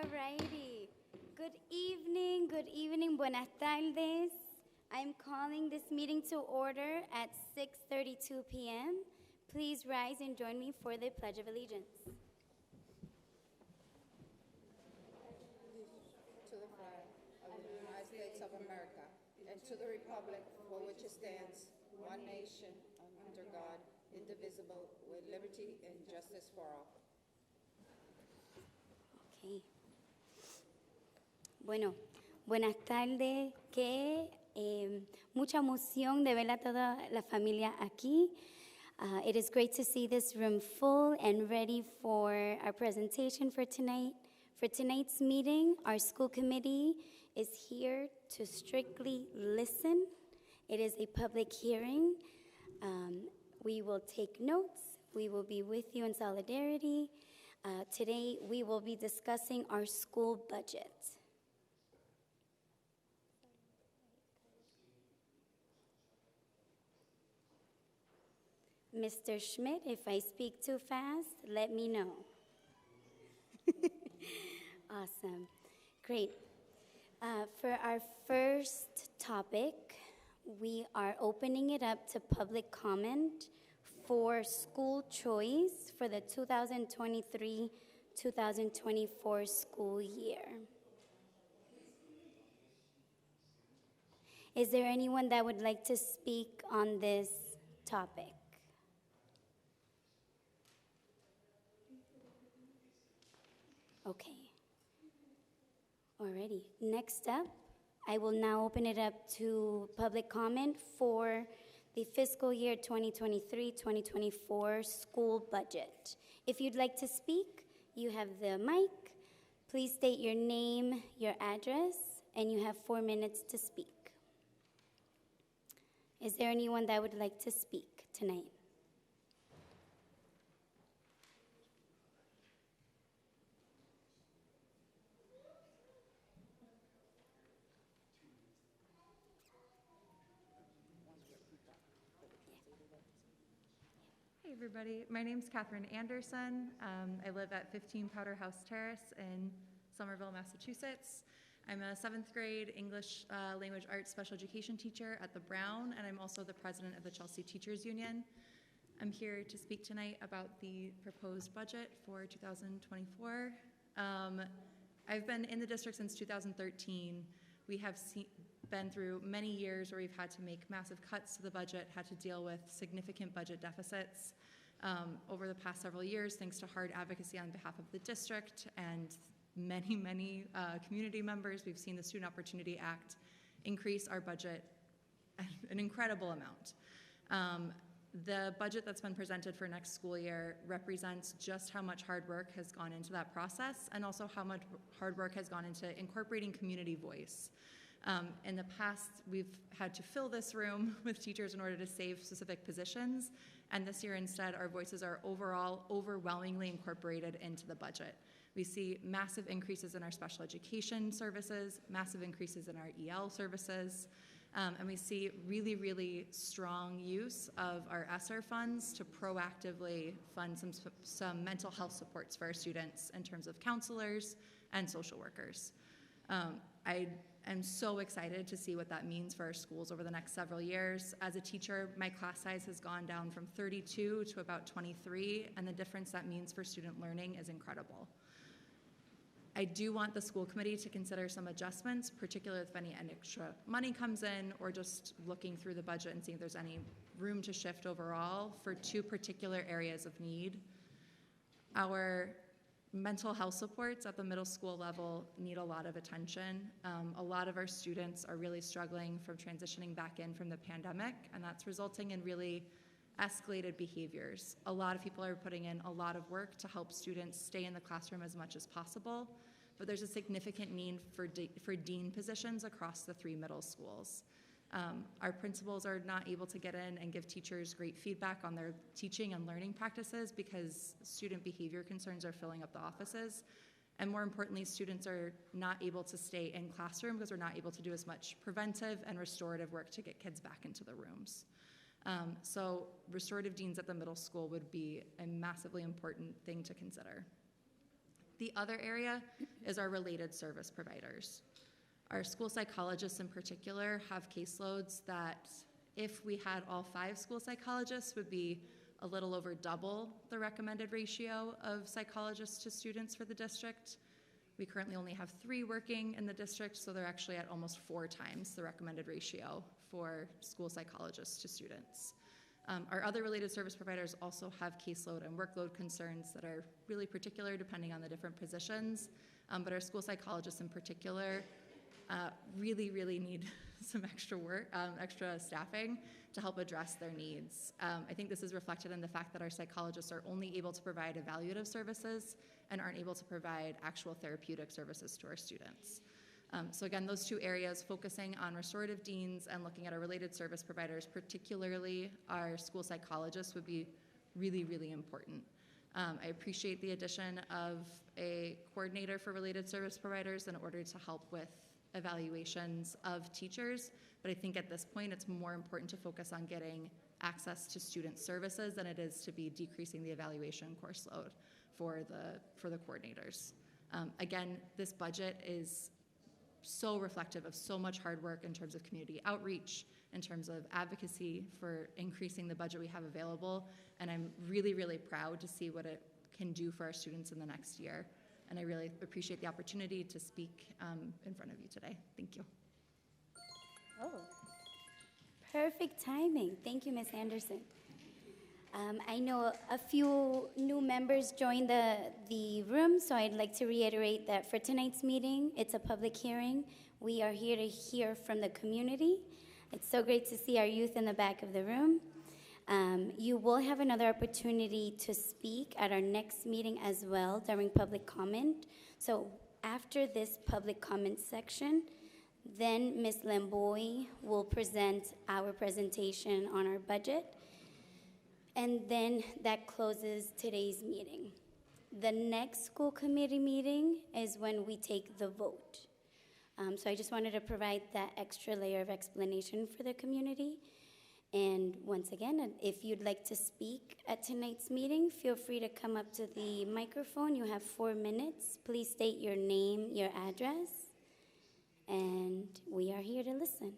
Alrighty. Good evening, buenas tardes. I'm calling this meeting to order at 6:32 p.m. Please rise and join me for the Pledge of Allegiance. To the flag of the United States of America and to the republic for which it stands, one nation, under God, indivisible, with liberty and justice for all. Okay. Bueno, buenas tardes. Mucha emoción de ver a toda la familia aquí. It is great to see this room full and ready for our presentation for tonight. For tonight's meeting, our school committee is here to strictly listen. It is a public hearing. We will take notes. We will be with you in solidarity. Today, we will be discussing our school budget. Mr. Schmidt, if I speak too fast, let me know. Awesome. Great. For our first topic, we are opening it up to public comment for school choice for the 2023-2024 school year. Is there anyone that would like to speak on this topic? Okay. Alrighty. Next up, I will now open it up to public comment for the fiscal year 2023-2024 school budget. If you'd like to speak, you have the mic. Please state your name, your address, and you have 4 minutes to speak. Is there anyone that would like to speak tonight? Hey everybody, my name's Catherine Anderson. I live at 15 Powder House Terrace in Somerville, Massachusetts. I'm a 7th grade English language arts special education teacher at the Brown, and I'm also the president of the Chelsea Teachers Union. I'm here to speak tonight about the proposed budget for 2024. I've been in the district since 2013. We have been through many years where we've had to make massive cuts to the budget, had to deal with significant budget deficits. Over the past several years, thanks to hard advocacy on behalf of the district and many community members, we've seen the Student Opportunity Act increase our budget an incredible amount. The budget that's been presented for next school year represents just how much hard work has gone into that process and also how much hard work has gone into incorporating community voice. In the past, we've had to fill this room with teachers in order to save specific positions, and this year instead, our voices are overall overwhelmingly incorporated into the budget. We see massive increases in our special education services, massive increases in our EL services, and we see really strong use of our ESSER funds to proactively fund some mental health supports for our students in terms of counselors and social workers. I'm so excited to see what that means for our schools over the next several years. As a teacher, my class size has gone down from 32 to about 23, and the difference that means for student learning is incredible. I do want the school committee to consider some adjustments, particularly if any extra money comes in, or just looking through the budget and seeing if there's any room to shift overall for 2 particular areas of need. Our mental health supports at the middle school level need a lot of attention. A lot of our students are really struggling from transitioning back in from the pandemic, and that's resulting in really escalated behaviors. A lot of people are putting in a lot of work to help students stay in the classroom as much as possible, but there's a significant need for dean positions across the 3 middle schools. Our principals are not able to get in and give teachers great feedback on their teaching and learning practices because student behavior concerns are filling up the offices. And more importantly, students are not able to stay in classroom because we're not able to do as much preventive and restorative work to get kids back into the rooms. So restorative deans at the middle school would be a massively important thing to consider. The other area is our related service providers. Our school psychologists in particular have caseloads that, if we had all 5 school psychologists, would be a little over double the recommended ratio of psychologists to students for the district. We currently only have 3 working in the district, so they're actually at almost 4 times the recommended ratio for school psychologists to students. Our other related service providers also have caseload and workload concerns that are really particular depending on the different positions, but our school psychologists in particular really need some extra work, extra staffing to help address their needs. I think this is reflected in the fact that our psychologists are only able to provide evaluative services and aren't able to provide actual therapeutic services to our students. So again, those 2 areas, focusing on restorative deans and looking at our related service providers, particularly our school psychologists, would be really important. I appreciate the addition of a coordinator for related service providers in order to help with evaluations of teachers, but I think at this point it's more important to focus on getting access to student services than it is to be decreasing the evaluation course load for the coordinators. Again, this budget is so reflective of so much hard work in terms of community outreach, in terms of advocacy for increasing the budget we have available, and I'm really proud to see what it can do for our students in the next year. And I really appreciate the opportunity to speak in front of you today. Thank you. Oh, perfect timing. Thank you, Ms. Anderson. I know a few new members joined the room, so I'd like to reiterate that for tonight's meeting, it's a public hearing. We are here to hear from the community. It's so great to see our youth in the back of the room. You will have another opportunity to speak at our next meeting as well during public comment. So after this public comment section, then Ms. Lamboy will present our presentation on our budget, and then that closes today's meeting. The next school committee meeting is when we take the vote. So I just wanted to provide that extra layer of explanation for the community. And once again, if you'd like to speak at tonight's meeting, feel free to come up to the microphone. You have 4 minutes. Please state your name, your address, and we are here to listen.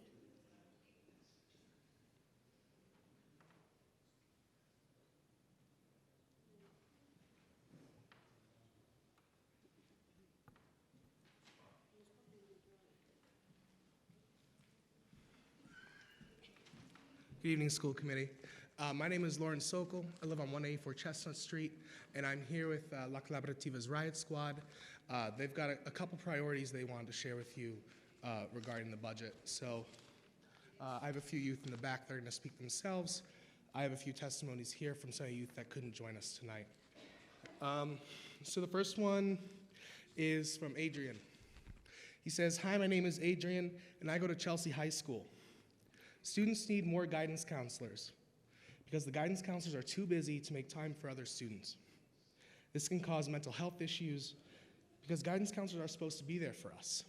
Good evening, school committee. My name is Lauren Sokol. I live on 184 Chestnut Street, and I'm here with La Colaborativa's Riot Squad. They've got a couple priorities they wanted to share with you regarding the budget. So I have a few youth in the back that are going to speak themselves. I have a few testimonies here from some youth that couldn't join us tonight. So the first one is from Adrian. He says, "Hi, my name is Adrian, and I go to Chelsea High School. Students need more guidance counselors because the guidance counselors are too busy to make time for other students. This can cause mental health issues because guidance counselors are supposed to be there for us.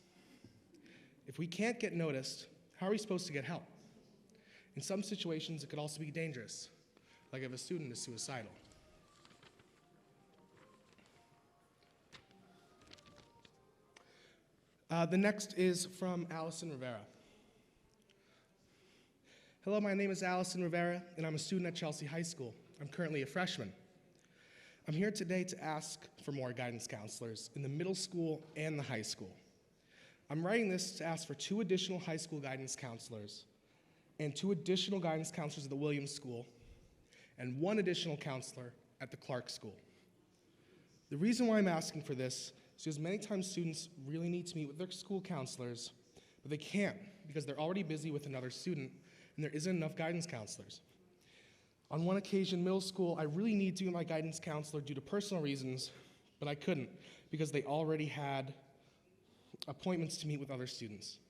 If we can't get noticed, how are we supposed to get help? In some situations, it could also be dangerous, like if a student is suicidal." The next is from Allison Rivera. "Hello, my name is Allison Rivera, and I'm a student at Chelsea High School. I'm currently a freshman. I'm here today to ask for more guidance counselors in the middle school and the high school. I'm writing this to ask for 2 additional high school guidance counselors and 2 additional guidance counselors at the Williams School and 1 additional counselor at the Clark School. The reason why I'm asking for this is because many times students really need to meet with their school counselors, but they can't because they're already busy with another student and there isn't enough guidance counselors. On one occasion, middle school, I really needed to meet my guidance counselor due to personal reasons, but I couldn't because they already had appointments to meet with other students.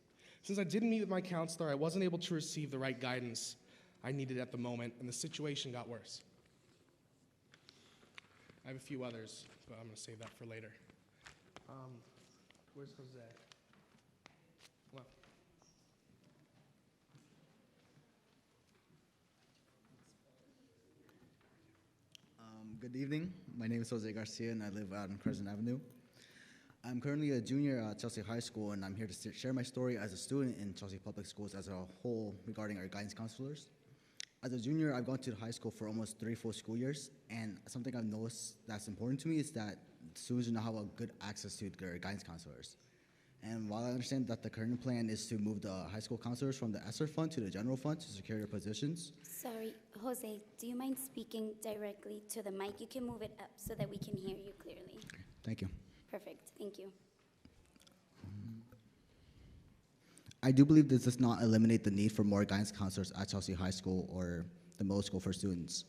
Since I didn't meet with my counselor, I wasn't able to receive the right guidance I needed at the moment, and the situation got worse." I have a few others, but I'm going to save that for later. Where's Jose? Well, Good evening. My name is Jose Garcia, and I live out on Crescent Avenue. I'm currently a junior at Chelsea High School, and I'm here to share my story as a student in Chelsea Public Schools as a whole regarding our guidance counselors. As a junior, I've gone to high school for almost 3 full school years, and something I've noticed that's important to me is that students do not have a good access to their guidance counselors. And while I understand that the current plan is to move the high school counselors from the ESSER fund to the general fund to secure their positions, Sorry, Jose, do you mind speaking directly to the mic? You can move it up so that we can hear you clearly. thank you. Perfect, thank you. I do believe this does not eliminate the need for more guidance counselors at Chelsea High School or the middle school for students.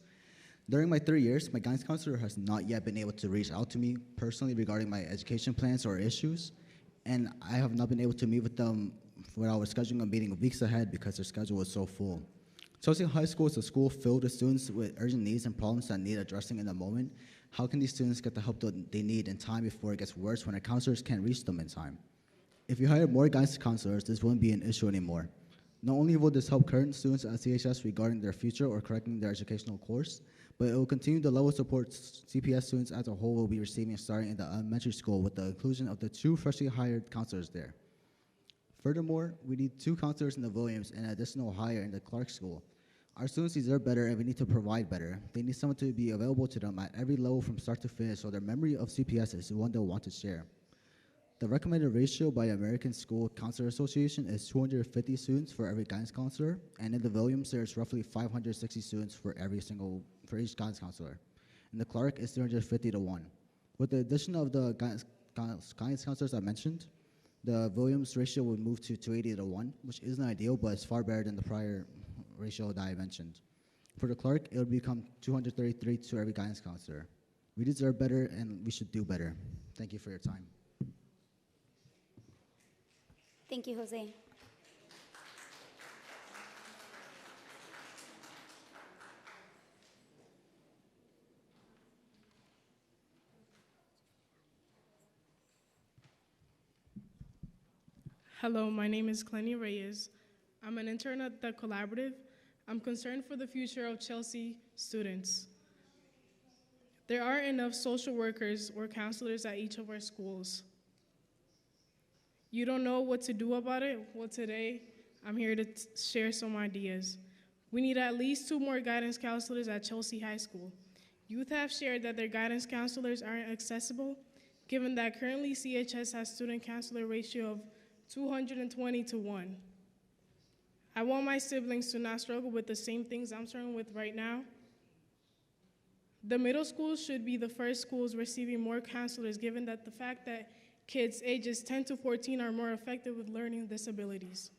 During my 3 years, my guidance counselor has not yet been able to reach out to me personally regarding my education plans or issues, and I have not been able to meet with them when I was scheduling a meeting weeks ahead because their schedule was so full. Chelsea High School is a school filled with students with urgent needs and problems that need addressing in the moment. How can these students get the help that they need in time before it gets worse when our counselors can't reach them in time? If you hire more guidance counselors, this won't be an issue anymore. Not only will this help current students at CHS regarding their future or correcting their educational course, but it will continue the level of support CPS students as a whole will be receiving starting in the elementary school with the inclusion of the 2 freshly hired counselors there. Furthermore, we need 2 counselors in the Williams and an additional hire in the Clark School. Our students deserve better, and we need to provide better. They need someone to be available to them at every level from start to finish, so their memory of CPS is one they'll want to share. The recommended ratio by American School Counselor Association is 250 students for every guidance counselor, and in the Williams, there's roughly 560 students for each guidance counselor. In the Clark, it's 350 to 1. With the addition of the guidance counselors I mentioned, the Williams ratio would move to 280 to 1, which isn't ideal, but it's far better than the prior ratio that I mentioned. For the Clark, it would become 233 to every guidance counselor. We deserve better, and we should do better. Thank you for your time. Thank you, Jose. Hello, my name is Clenny Reyes. I'm an intern at the Collaborative. I'm concerned for the future of Chelsea students. There aren't enough social workers or counselors at each of our schools. You don't know what to do about it? Well, today, I'm here to share some ideas. We need at least 2 more guidance counselors at Chelsea High School. Youth have shared that their guidance counselors aren't accessible, given that currently CHS has student counselor ratio of 220 to 1. I want my siblings to not struggle with the same things I'm struggling with right now. The middle schools should be the first schools receiving more counselors, given that the fact that kids ages 10 to 14 are more affected with learning disabilities.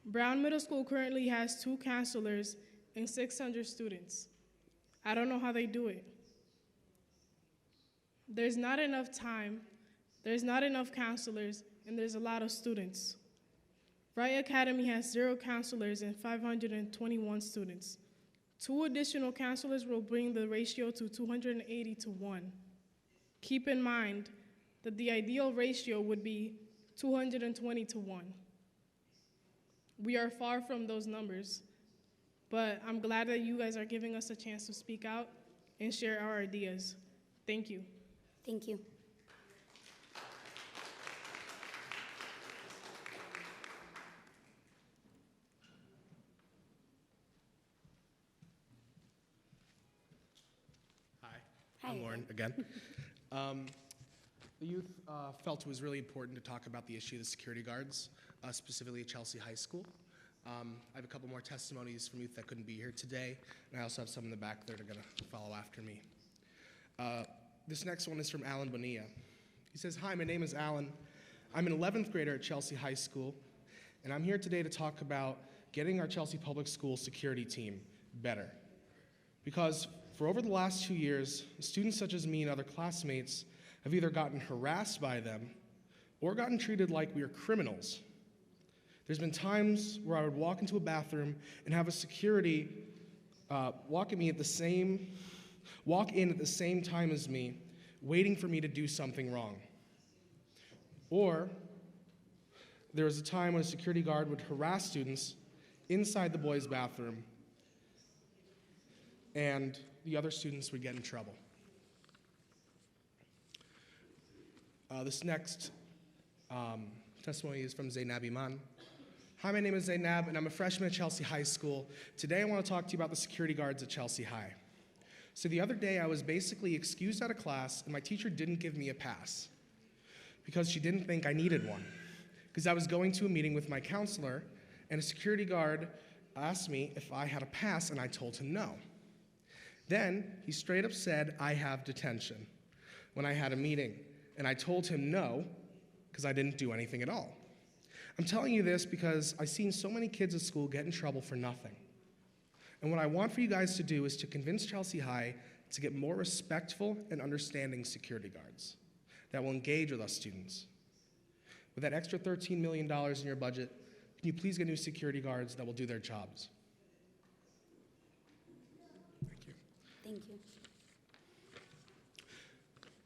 Brown Middle School currently has 2 counselors and 600 students. I don't know how they do it. There's not enough time, there's not enough counselors, and there's a lot of students. Wright Academy has 0 counselors and 521 students. 2 additional counselors will bring the ratio to 280 to 1. Keep in mind that the ideal ratio would be 220 to 1. We are far from those numbers, but I'm glad that you guys are giving us a chance to speak out and share our ideas. Thank you. Thank you. Hi, Hi. I'm Lauren again. The youth felt it was really important to talk about the issue of the security guards, specifically at Chelsea High School. I have a couple more testimonies from youth that couldn't be here today, and I also have some in the back that are going to follow after me. This next one is from Alan Bonilla. He says, "Hi, my name is Alan. I'm an 11th grader at Chelsea High School, and I'm here today to talk about getting our Chelsea Public School security team better. Because for over the last 2 years, students such as me and other classmates have either gotten harassed by them or gotten treated like we are criminals. There's been times where I would walk into a bathroom and have a security walk in at the same time as me, waiting for me to do something wrong. Or there was a time when a security guard would harass students inside the boys' bathroom, and the other students would get in trouble. This next testimony is from Zainab Iman. Hi, my name is Zainab, and I'm a freshman at Chelsea High School. Today I want to talk to you about the security guards at Chelsea High. So the other day I was basically excused out of class, and my teacher didn't give me a pass because she didn't think I needed one. Because I was going to a meeting with my counselor, and a security guard asked me if I had a pass, and I told him no. Then he straight up said I have detention when I had a meeting, and I told him no because I didn't do anything at all. I'm telling you this because I've seen so many kids at school get in trouble for nothing. And what I want for you guys to do is to convince Chelsea High to get more respectful and understanding security guards that will engage with us students. With that extra $13 million in your budget, can you please get new security guards that will do their jobs? Thank you. Thank you.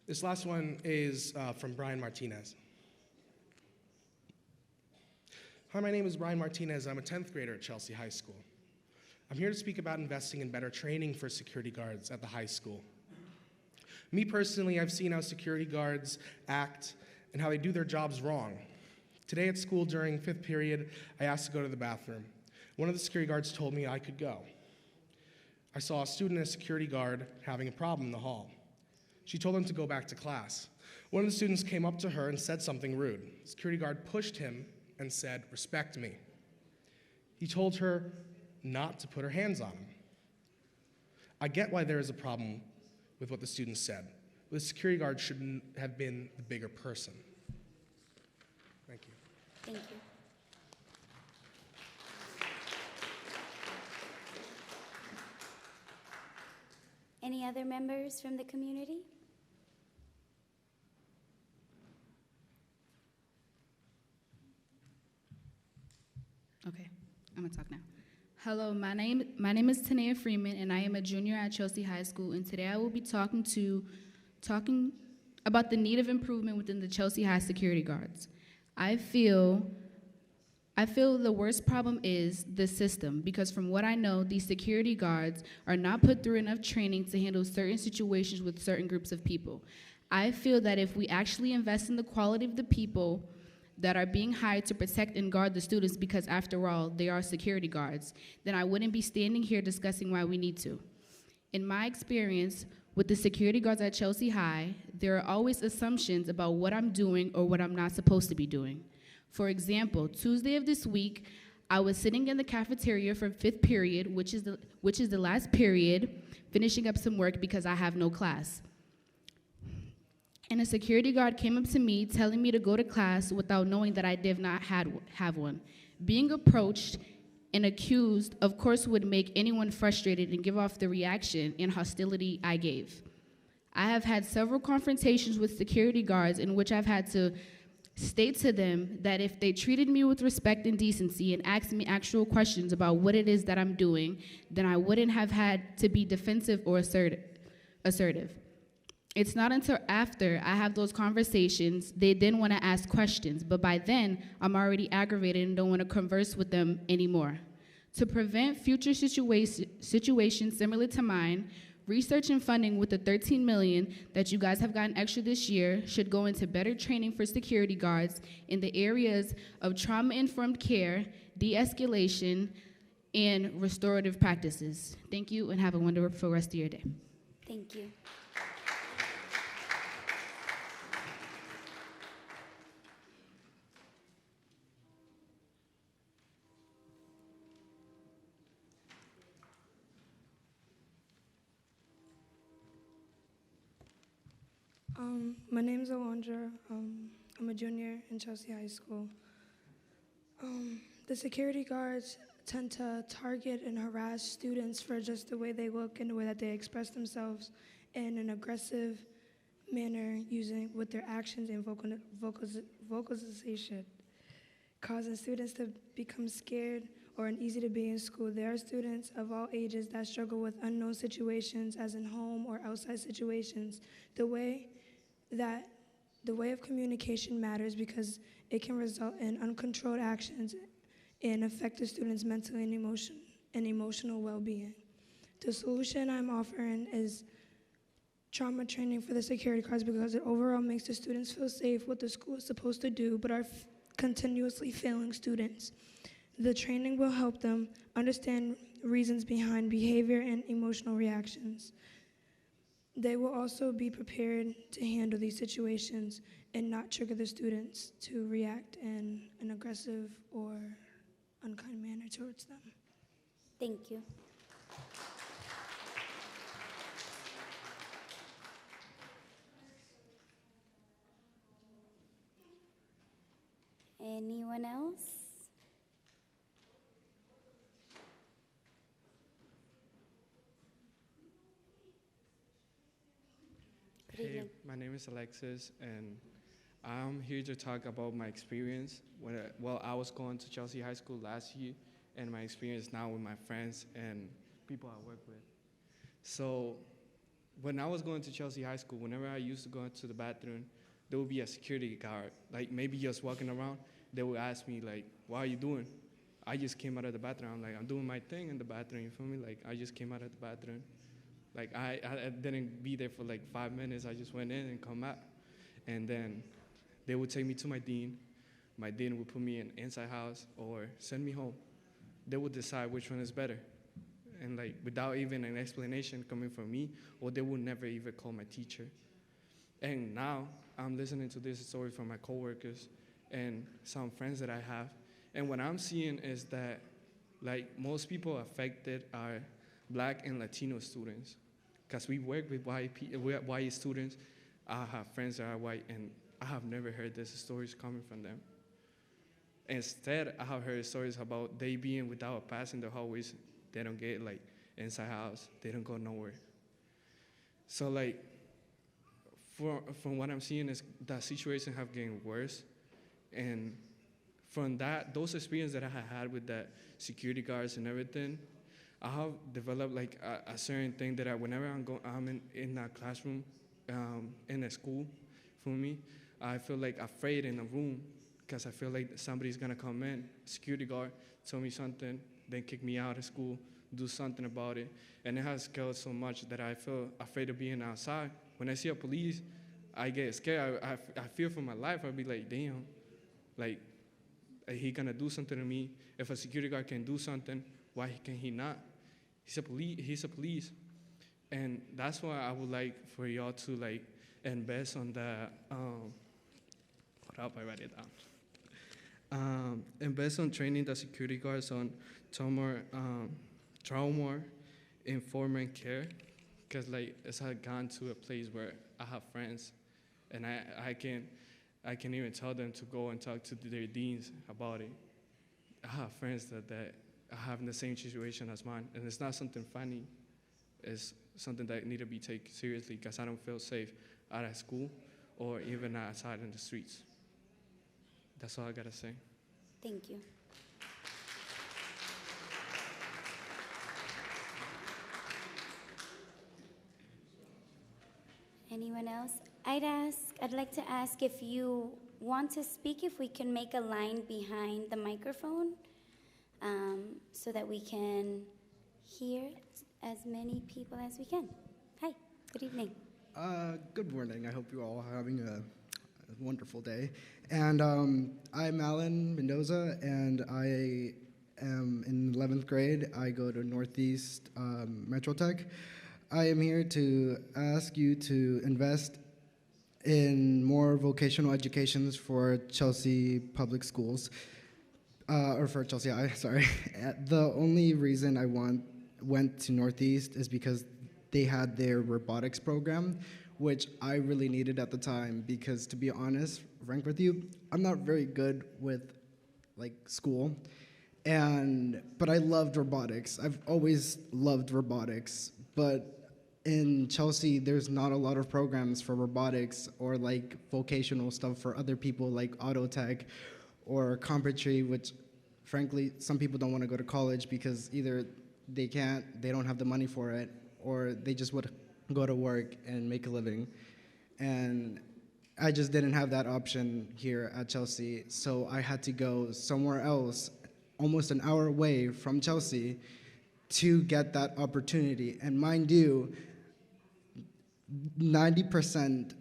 This last one is from Brian Martinez. Hi, my name is Brian Martinez. I'm a 10th grader at Chelsea High School. I'm here to speak about investing in better training for security guards at the high school. Me personally, I've seen how security guards act and how they do their jobs wrong. Today at school during 5th period, I asked to go to the bathroom. One of the security guards told me I could go. I saw a student and a security guard having a problem in the hall. She told him to go back to class. One of the students came up to her and said something rude. The security guard pushed him and said, "Respect me." He told her not to put her hands on him. I get why there is a problem with what the student said, but the security guard shouldn't have been the bigger person. Thank you. Thank you. Any other members from the community? Okay, I'm gonna talk now. Hello, my name is Tanea Freeman, and I am a junior at Chelsea High School. And today I will be talking about the need of improvement within the Chelsea High security guards. I feel the worst problem is the system, because from what I know, these security guards are not put through enough training to handle certain situations with certain groups of people. I feel that if we actually invest in the quality of the people that are being hired to protect and guard the students, because after all, they are security guards, then I wouldn't be standing here discussing why we need to. In my experience with the security guards at Chelsea High, there are always assumptions about what I'm doing or what I'm not supposed to be doing. For example, Tuesday of this week, I was sitting in the cafeteria for 5th period, which is the last period, finishing up some work because I have no class. And a security guard came up to me telling me to go to class without knowing that I did not have one. Being approached and accused, of course, would make anyone frustrated and give off the reaction and hostility I gave. I have had several confrontations with security guards in which I've had to state to them that if they treated me with respect and decency and asked me actual questions about what it is that I'm doing, then I wouldn't have had to be defensive or assertive. It's not until after I have those conversations they then want to ask questions, but by then I'm already aggravated and don't want to converse with them anymore. To prevent future situations similar to mine, research and funding with the $13 million that you guys have gotten extra this year should go into better training for security guards in the areas of trauma-informed care, de-escalation, and restorative practices. Thank you, and have a wonderful rest of your day. Thank you. My name's Alondra. I'm a junior in Chelsea High School. The security guards tend to target and harass students for just the way they look and the way that they express themselves in an aggressive manner, with their actions and vocalization, causing students to become scared or uneasy to be in school. There are students of all ages that struggle with unknown situations, as in home or outside situations. The way of communication matters because it can result in uncontrolled actions and affect the student's mental and emotional well-being. The solution I'm offering is trauma training for the security guards because it overall makes the students feel safe what the school is supposed to do, but are continuously failing students. The training will help them understand reasons behind behavior and emotional reactions. They will also be prepared to handle these situations and not trigger the students to react in an aggressive or unkind manner towards them. Thank you. Anyone else? Good Hey, evening. my name is Alexis, and I'm here to talk about my experience. Well, I was going to Chelsea High School last year, and my experience now with my friends and people I work with. So, when I was going to Chelsea High School, whenever I used to go into the bathroom, there would be a security guard, like maybe just walking around. They would ask me, like, what are you doing? I just came out of the bathroom. I'm like, I'm doing my thing in the bathroom, you feel me? Like, I just came out of the bathroom. Like, I didn't be there for like 5 minutes. I just went in and come out. And then they would take me to my dean. My dean would put me in inside house or send me home. They would decide which one is better. And like, without even an explanation coming from me, or they would never even call my teacher. And now I'm listening to this story from my coworkers and some friends that I have. And what I'm seeing is that like most people affected are Black and Latino students. Because we work with white students. I have friends that are white, and I have never heard these stories coming from them. Instead, I have heard stories about they being without a pass in the hallways. They don't get like inside house. They don't go nowhere. So like, from what I'm seeing is that situation have getting worse. And from those experiences that I had with the security guards and everything, I have developed like a certain thing that whenever I'm in a classroom, in a school, for me, I feel like afraid in a room because I feel like somebody's gonna come in, security guard, tell me something, then kick me out of school, do something about it. And it has scaled so much that I feel afraid of being outside. When I see a police, I get scared. I fear for my life. I'll be like, damn, like, he gonna do something to me? If a security guard can do something, why can he not? He's a police. And that's why I would like for y'all to like invest on the, hold up, I write it down. Invest on training the security guards on trauma informed care. Cause like it's had gone to a place where I have friends and I can even tell them to go and talk to their deans about it. I have friends that are having the same situation as mine, and it's not something funny. It's something that need to be taken seriously because I don't feel safe out of school or even outside in the streets. That's all I gotta say. Thank you. Anyone else? I'd like to ask if you want to speak, if we can make a line behind the microphone so that we can hear as many people as we can. Hi, good evening. Good morning. I hope you're all having a wonderful day. And I'm Alan Mendoza, and I am in 11th grade. I go to Northeast Metro Tech. I am here to ask you to invest in more vocational educations for Chelsea Public Schools, or for Chelsea High, sorry. The only reason I went to Northeast is because they had their robotics program, which I really needed at the time because, to be honest, frank with you, I'm not very good with like school, but I loved robotics. I've always loved robotics, but in Chelsea, there's not a lot of programs for robotics or like vocational stuff for other people like auto tech or carpentry, which frankly, some people don't want to go to college because either they don't have the money for it, or they just would go to work and make a living. And I just didn't have that option here at Chelsea, so I had to go somewhere else, almost an hour away from Chelsea, to get that opportunity. And mind you, 90%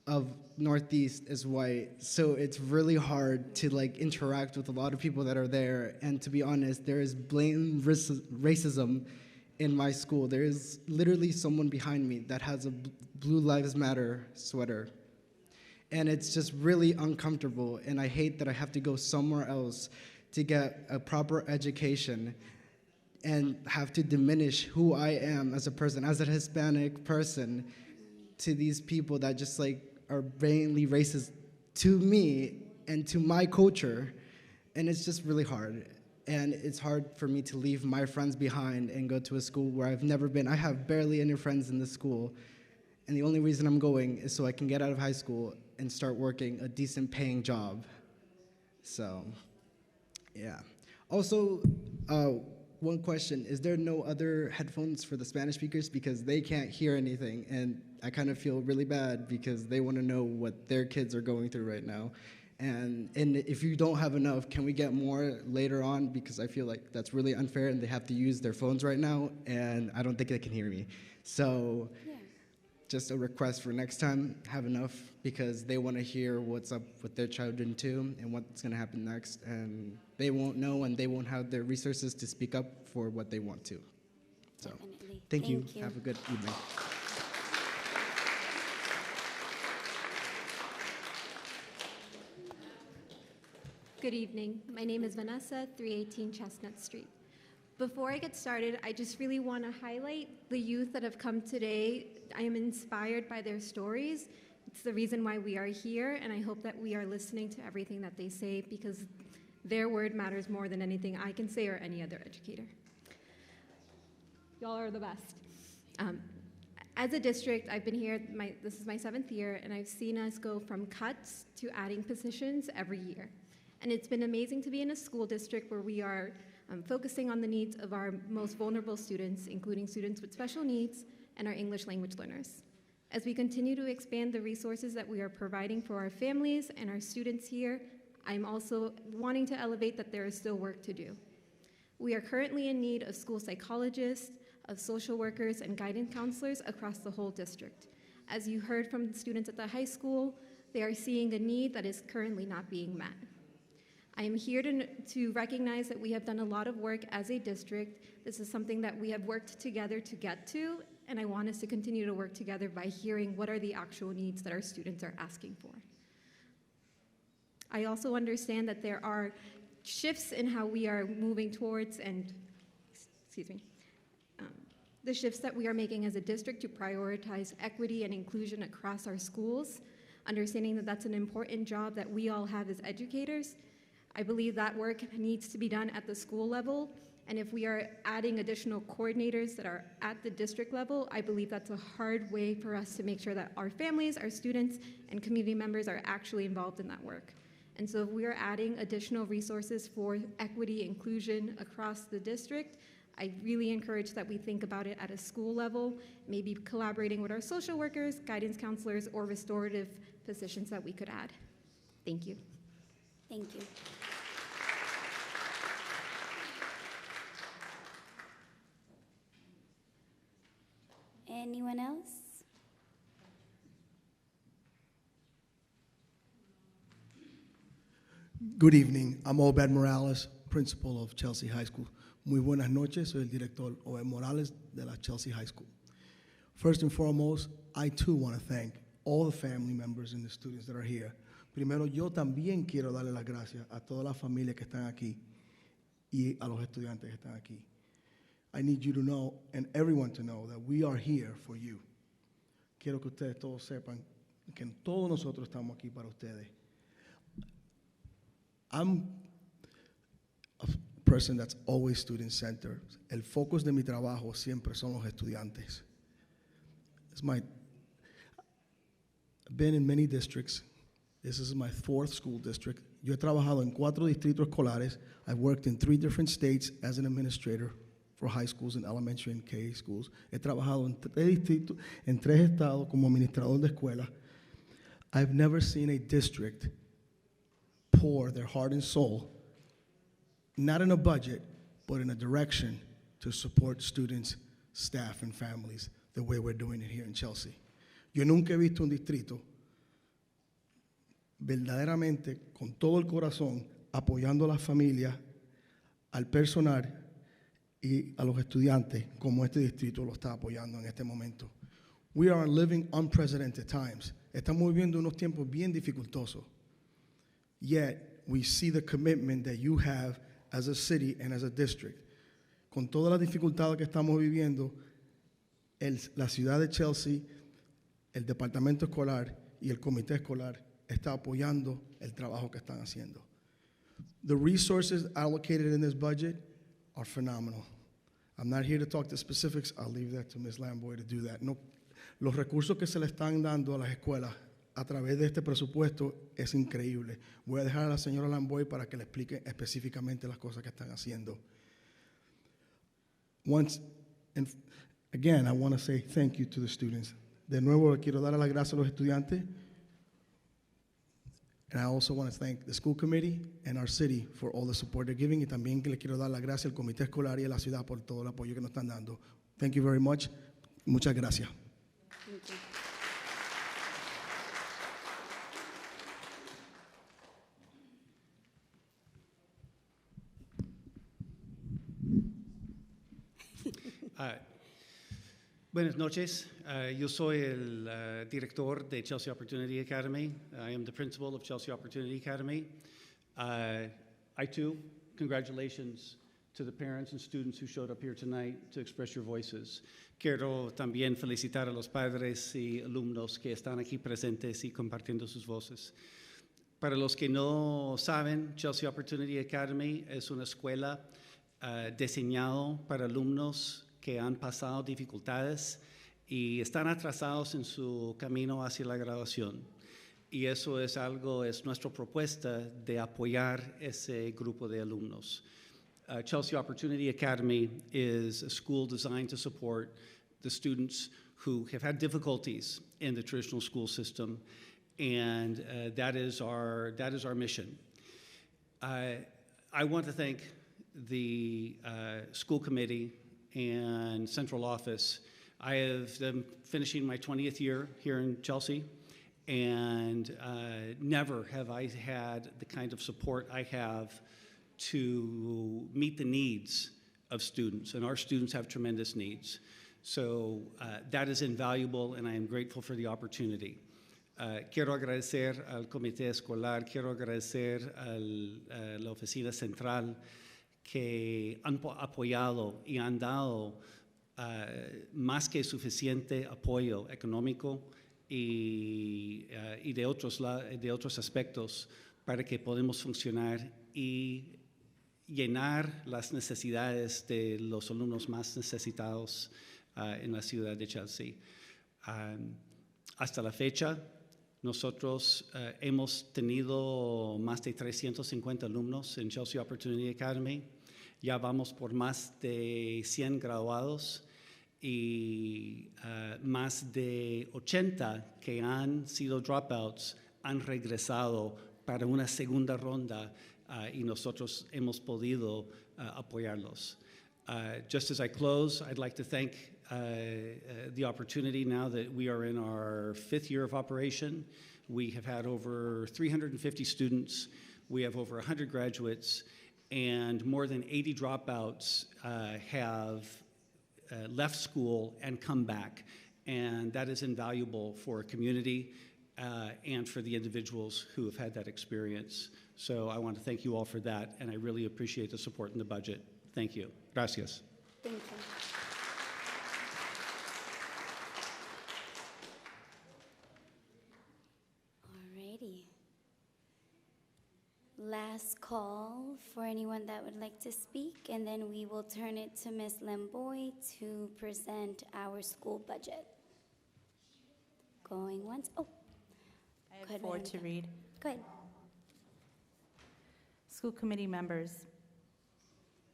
of Northeast is white, so it's really hard to like interact with a lot of people that are there. And to be honest, there is blatant racism in my school. There is literally someone behind me that has a Blue Lives Matter sweater. And it's just really uncomfortable, and I hate that I have to go somewhere else to get a proper education and have to diminish who I am as a person, as a Hispanic person, to these people that just like are blatantly racist to me and to my culture. And it's just really hard. And it's hard for me to leave my friends behind and go to a school where I've never been. I have barely any friends in this school. And the only reason I'm going is so I can get out of high school and start working a decent paying job. So, yeah. Also, one question, is there no other headphones for the Spanish speakers? Because they can't hear anything, and I kind of feel really bad because they want to know what their kids are going through right now. And if you don't have enough, can we get more later on? Because I feel like that's really unfair, and they have to use their phones right now, and I don't think they can hear me. So, just a request for next time, have enough, because they want to hear what's up with their children too, and what's going to happen next, and they won't know, and they won't have the resources to speak up for what they want to. So, Definitely. thank you. Thank you. Have a good evening. Good evening. My name is Vanessa, 318 Chestnut Street. Before I get started, I just really want to highlight the youth that have come today. I am inspired by their stories. It's the reason why we are here, and I hope that we are listening to everything that they say, because their word matters more than anything I can say or any other educator. Y'all are the best. As a district, I've been here, this is my 7th year, and I've seen us go from cuts to adding positions every year. And it's been amazing to be in a school district where we are focusing on the needs of our most vulnerable students, including students with special needs and our English language learners. As we continue to expand the resources that we are providing for our families and our students here, I'm also wanting to elevate that there is still work to do. We are currently in need of school psychologists, of social workers, and guidance counselors across the whole district. As you heard from the students at the high school, they are seeing a need that is currently not being met. I am here to recognize that we have done a lot of work as a district. This is something that we have worked together to get to, and I want us to continue to work together by hearing what are the actual needs that our students are asking for. I also understand that there are shifts in how we are moving towards the shifts that we are making as a district to prioritize equity and inclusion across our schools, understanding that that's an important job that we all have as educators. I believe that work needs to be done at the school level, and if we are adding additional coordinators that are at the district level, I believe that's a hard way for us to make sure that our families, our students, and community members are actually involved in that work. And so if we are adding additional resources for equity inclusion across the district, I really encourage that we think about it at a school level, maybe collaborating with our social workers, guidance counselors, or restorative positions that we could add. Thank you. Thank you. Anyone else? Good evening. I'm Obed Morales, principal of Chelsea High School. Muy buenas noches. Soy el director Obed Morales de la Chelsea High School. First and foremost, I too want to thank all the family members and the students that are here. Primero, yo también quiero darle las gracias a todas las familias que están aquí y a los estudiantes que están aquí. I need you to know, and everyone to know, that we are here for you. Quiero que ustedes todos sepan que todos nosotros estamos aquí para ustedes. I'm a person that's always student-centered. El focus de mi trabajo siempre son los estudiantes. I've been in many districts. This is my 4th school district. Yo he trabajado en 4 distritos escolares. I've worked in 3 different states as an administrator for high schools and elementary and K schools. He trabajado en 3 distritos, en 3 estados como administrador de escuela. I've never seen a district pour their heart and soul, not in a budget, but in a direction to support students, staff, and families the way we're doing it here in Chelsea. Yo nunca he visto un distrito verdaderamente con todo el corazón apoyando a las familias, al personal y a los estudiantes como este distrito lo está apoyando en este momento. We are living unprecedented times. Estamos viviendo unos tiempos bien dificultosos. Yet, we see the commitment that you have as a city and as a district. Con todas las dificultades que estamos viviendo, la ciudad de Chelsea, el departamento escolar y el comité escolar está apoyando el trabajo que están haciendo. The resources allocated in this budget are phenomenal. I'm not here to talk the specifics. I'll leave that to Ms. Lamboy to do that. No, los recursos que se le están dando a las escuelas a través de este presupuesto es increíble. Voy a dejar a la señora Lamboy para que le explique específicamente las cosas que están haciendo. Again, I want to say thank you to the students. De nuevo, quiero dar las gracias a los estudiantes. And I also want to thank the school committee and our city for all the support they're giving. Y también le quiero dar las gracias al comité escolar y a la ciudad por todo el apoyo que nos están dando. Thank you very much. Muchas gracias. Thank you. Buenas noches. Yo soy el director de Chelsea Opportunity Academy. I am the principal of Chelsea Opportunity Academy. I too, congratulations to the parents and students who showed up here tonight to express your voices. Quiero también felicitar a los padres y alumnos que están aquí presentes y compartiendo sus voces. Para los que no saben, Chelsea Opportunity Academy es una escuela diseñada para alumnos que han pasado dificultades y están atrasados en su camino hacia la graduación. Y eso es nuestra propuesta de apoyar ese grupo de alumnos. Chelsea Opportunity Academy is a school designed to support the students who have had difficulties in the traditional school system, and that is our mission. I want to thank the school committee and central office. I am finishing my 20th year here in Chelsea, and never have I had the kind of support I have to meet the needs of students, and our students have tremendous needs. So that is invaluable, and I am grateful for the opportunity. Quiero agradecer al comité escolar, quiero agradecer a la oficina central que han apoyado y han dado más que suficiente apoyo económico y de otros aspectos para que podamos funcionar y llenar las necesidades de los alumnos más necesitados en la ciudad de Chelsea. Hasta la fecha, nosotros hemos tenido más de 350 alumnos en Chelsea Opportunity Academy. Ya vamos por más de 100 graduados y más de 80 que han sido dropouts han regresado para una segunda ronda y nosotros hemos podido apoyarlos. Just as I close, I'd like to thank the opportunity now that we are in our 5th year of operation. We have had over 350 students. We have over 100 graduates, and more than 80 dropouts have left school and come back. And that is invaluable for a community and for the individuals who have had that experience. So I want to thank you all for that, and I really appreciate the support in the budget. Thank you. Gracias. Thank you. Alrighty. Last call for anyone that would like to speak, and then we will turn it to Ms. Lamboy to present our school budget. Going once. Oh. I have Go ahead, 4 Madam to Chair. read. Go ahead. School committee members,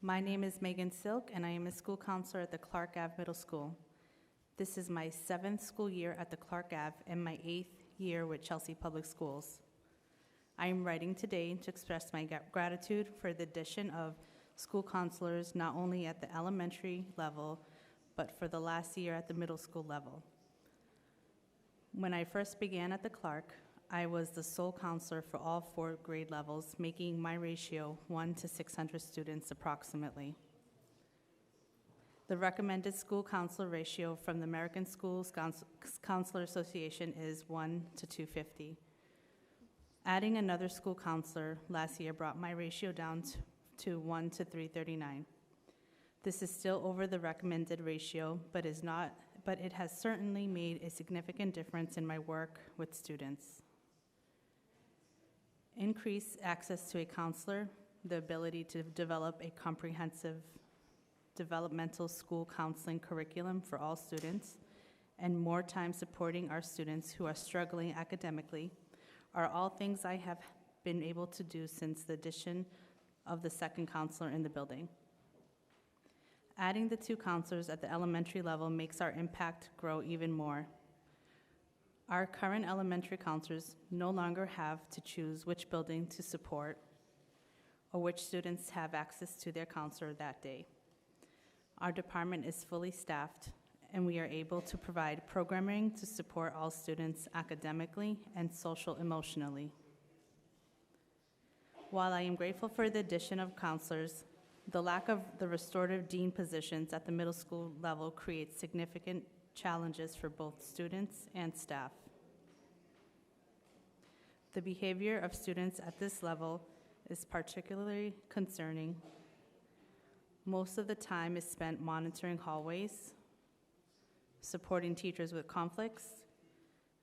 my name is Megan Silk, and I am a school counselor at the Clark Ave Middle School. This is my 7th school year at the Clark Ave and my 8th year with Chelsea Public Schools. I am writing today to express my gratitude for the addition of school counselors not only at the elementary level, but for the last year at the middle school level. When I first began at the Clark, I was the sole counselor for all 4 grade levels, making my ratio 1 to 600 students approximately. The recommended school counselor ratio from the American Schools Counselor Association is 1 to 250. Adding another school counselor last year brought my ratio down to 1 to 339. This is still over the recommended ratio, but it has certainly made a significant difference in my work with students. Increased access to a counselor, the ability to develop a comprehensive developmental school counseling curriculum for all students, and more time supporting our students who are struggling academically are all things I have been able to do since the addition of the second counselor in the building. Adding the 2 counselors at the elementary level makes our impact grow even more. Our current elementary counselors no longer have to choose which building to support or which students have access to their counselor that day. Our department is fully staffed, and we are able to provide programming to support all students academically and social-emotionally. While I am grateful for the addition of counselors, the lack of the restorative dean positions at the middle school level creates significant challenges for both students and staff. The behavior of students at this level is particularly concerning. Most of the time is spent monitoring hallways, supporting teachers with conflicts,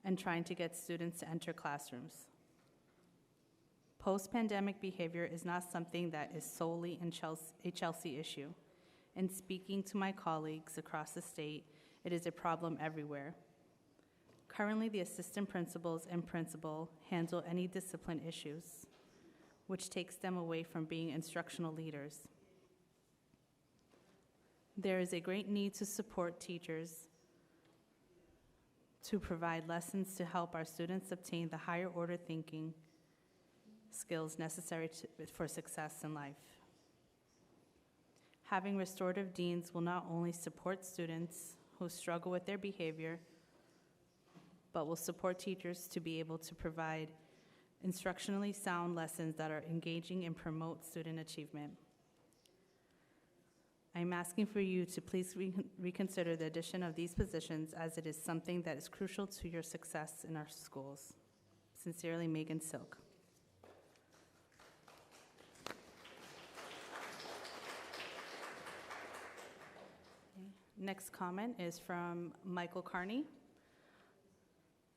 and trying to get students to enter classrooms. Post-pandemic behavior is not something that is solely a Chelsea issue. In speaking to my colleagues across the state, it is a problem everywhere. Currently, the assistant principals and principal handle any discipline issues, which takes them away from being instructional leaders. There is a great need to support teachers to provide lessons to help our students obtain the higher order thinking skills necessary for success in life. Having restorative deans will not only support students who struggle with their behavior, but will support teachers to be able to provide instructionally sound lessons that are engaging and promote student achievement. I'm asking for you to please reconsider the addition of these positions, as it is something that is crucial to your success in our schools. Sincerely, Megan Silk. Next comment is from Michael Carney.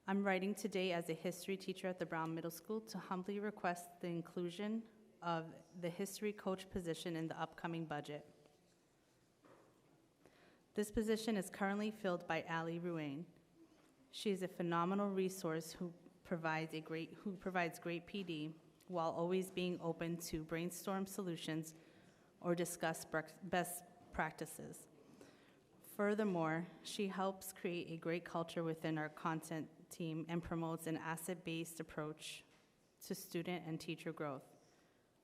I'm writing today as a history teacher at the Brown Middle School to humbly request the inclusion of the history coach position in the upcoming budget. This position is currently filled by Ali Ruane. She is a phenomenal resource who provides great PD while always being open to brainstorm solutions or discuss best practices. Furthermore, she helps create a great culture within our content team and promotes an asset-based approach to student and teacher growth.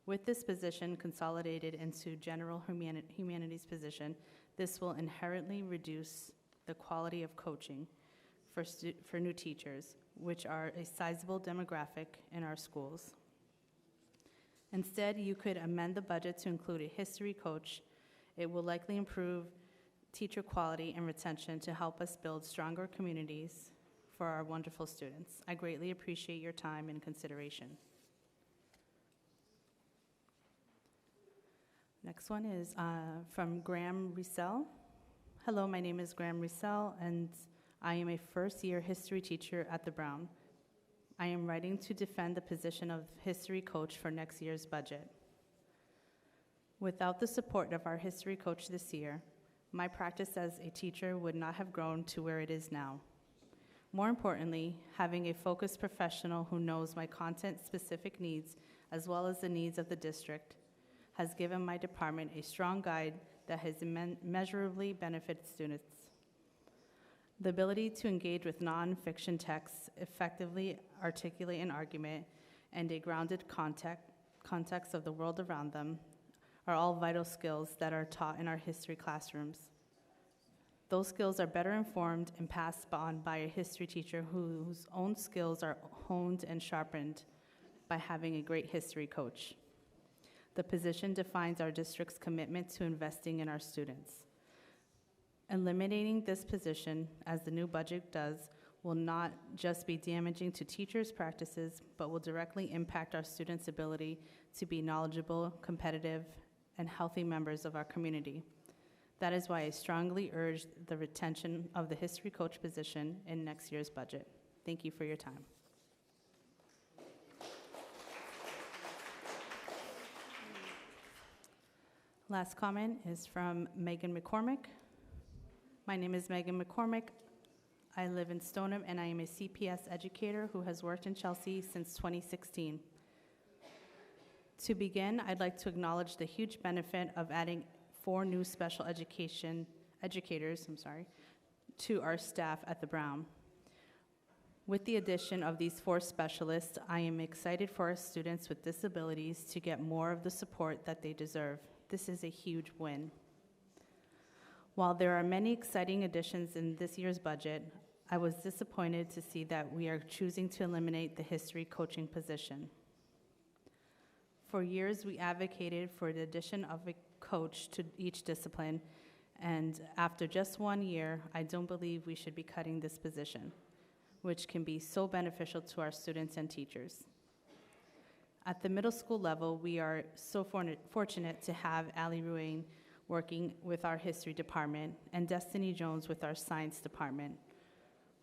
With this position consolidated into general humanities position, this will inherently reduce the quality of coaching for new teachers, which are a sizable demographic in our schools. Instead, you could amend the budget to include a history coach. It will likely improve teacher quality and retention to help us build stronger communities for our wonderful students. I greatly appreciate your time and consideration. Next one is from Graham Roussel. Hello, my name is Graham Roussel, and I am a first-year history teacher at the Brown. I am writing to defend the position of history coach for next year's budget. Without the support of our history coach this year, my practice as a teacher would not have grown to where it is now. More importantly, having a focused professional who knows my content-specific needs as well as the needs of the district has given my department a strong guide that has immeasurably benefited students. The ability to engage with non-fiction texts, effectively articulate an argument, and a grounded context of the world around them are all vital skills that are taught in our history classrooms. Those skills are better informed and passed on by a history teacher whose own skills are honed and sharpened by having a great history coach. The position defines our district's commitment to investing in our students. Eliminating this position, as the new budget does, will not just be damaging to teachers' practices, but will directly impact our students' ability to be knowledgeable, competitive, and healthy members of our community. That is why I strongly urge the retention of the history coach position in next year's budget. Thank you for your time. Last comment is from Megan McCormick. My name is Megan McCormick. I live in Stoneham, and I am a CPS educator who has worked in Chelsea since 2016. To begin, I'd like to acknowledge the huge benefit of adding 4 new special educators to our staff at the Brown. With the addition of these 4 specialists, I am excited for our students with disabilities to get more of the support that they deserve. This is a huge win. While there are many exciting additions in this year's budget, I was disappointed to see that we are choosing to eliminate the history coaching position. For years, we advocated for the addition of a coach to each discipline, and after just 1 year, I don't believe we should be cutting this position, which can be so beneficial to our students and teachers. At the middle school level, we are so fortunate to have Ali Ruane working with our history department and Destiny Jones with our science department.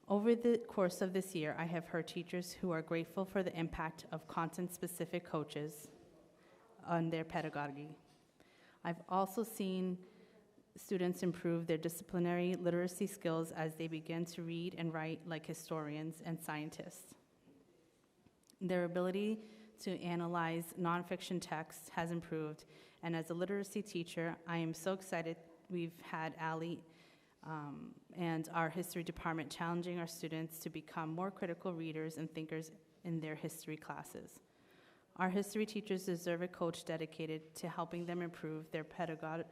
Over the course of this year, I have heard teachers who are grateful for the impact of content-specific coaches on their pedagogy. I've also seen students improve their disciplinary literacy skills as they begin to read and write like historians and scientists. Their ability to analyze nonfiction texts has improved, and as a literacy teacher, I am so excited we've had Ali and our history department challenging our students to become more critical readers and thinkers in their history classes. Our history teachers deserve a coach dedicated to helping them improve their pedagogical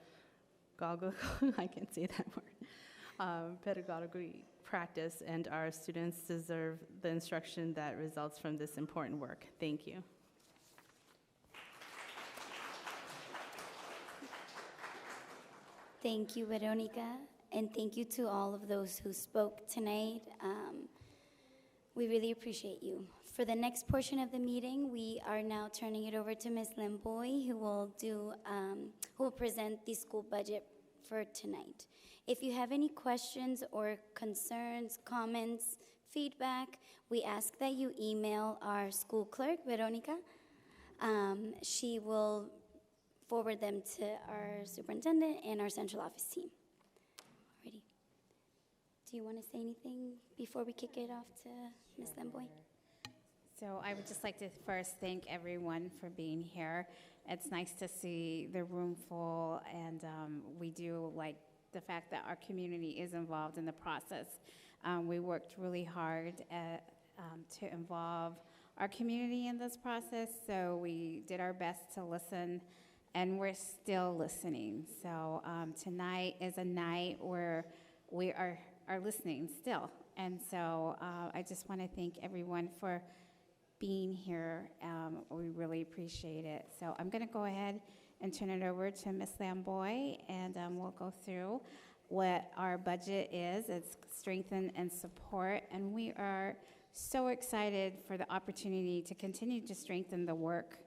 pedagogy practice, and our students deserve the instruction that results from this important work. Thank you. Thank you, Veronica, and thank you to all of those who spoke tonight. We really appreciate you. For the next portion of the meeting, we are now turning it over to Ms. Lamboy, who will present the school budget for tonight. If you have any questions or concerns, comments, feedback, we ask that you email our school clerk, Veronica. She will forward them to our superintendent and our central office team. Alrighty. Do you want to say anything before we kick it off to Ms. Lamboy? So I would just like to first thank everyone for being here. It's nice to see the room full, and we do like the fact that our community is involved in the process. We worked really hard to involve our community in this process, so we did our best to listen, and we're still listening. So tonight is a night where we are listening still. And so I just want to thank everyone for being here. We really appreciate it. So I'm going to go ahead and turn it over to Ms. Lamboy, and we'll go through what our budget is. It's strengthen and support, and we are so excited for the opportunity to continue to strengthen the work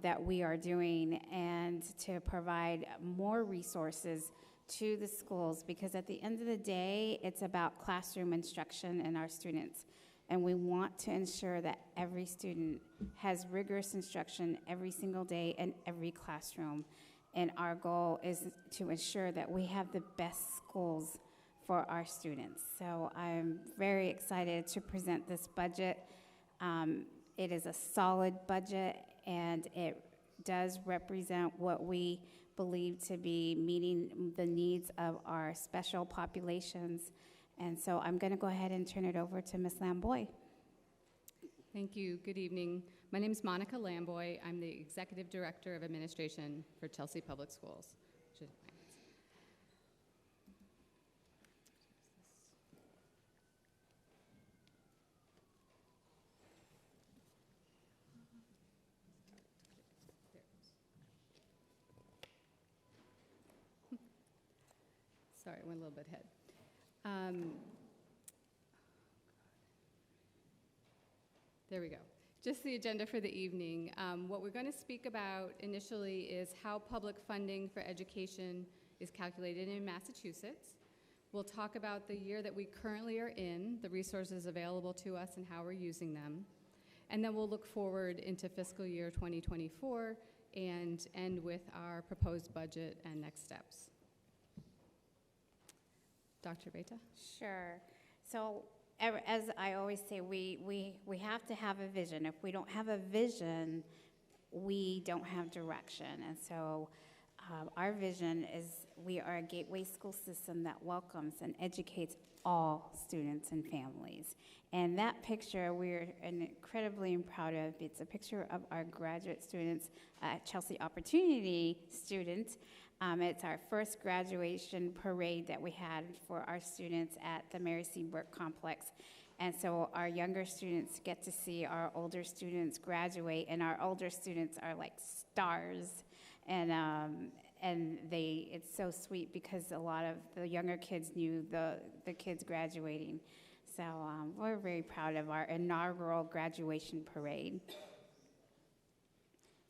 that we are doing and to provide more resources to the schools, because at the end of the day, it's about classroom instruction and our students. And we want to ensure that every student has rigorous instruction every single day in every classroom. And our goal is to ensure that we have the best schools for our students. So I'm very excited to present this budget. It is a solid budget, and it does represent what we believe to be meeting the needs of our special populations. And so I'm going to go ahead and turn it over to Ms. Lamboy. Thank you. Good evening. My name is Monica Lamboy. I'm the Executive Director of Administration for Chelsea Public Schools. I went a little bit ahead. There we go. Just the agenda for the evening. What we're going to speak about initially is how public funding for education is calculated in Massachusetts. We'll talk about the year that we currently are in, the resources available to us and how we're using them. And then we'll look forward into fiscal year 2024 and end with our proposed budget and next steps. Dr. Beta? Sure. So as I always say, we have to have a vision. If we don't have a vision, we don't have direction. And so our vision is we are a gateway school system that welcomes and educates all students and families. And that picture we're incredibly proud of. It's a picture of our graduate students, Chelsea Opportunity students. It's our first graduation parade that we had for our students at the Mary C. Burke Complex. And so our younger students get to see our older students graduate, and our older students are like stars. And it's so sweet because a lot of the younger kids knew the kids graduating. So we're very proud of our inaugural graduation parade.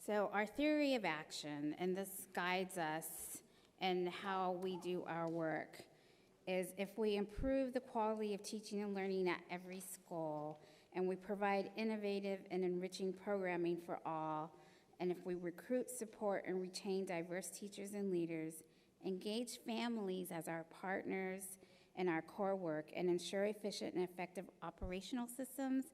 So our theory of action, and this guides us in how we do our work, is if we improve the quality of teaching and learning at every school, and we provide innovative and enriching programming for all, and if we recruit, support, and retain diverse teachers and leaders, engage families as our partners in our core work, and ensure efficient and effective operational systems,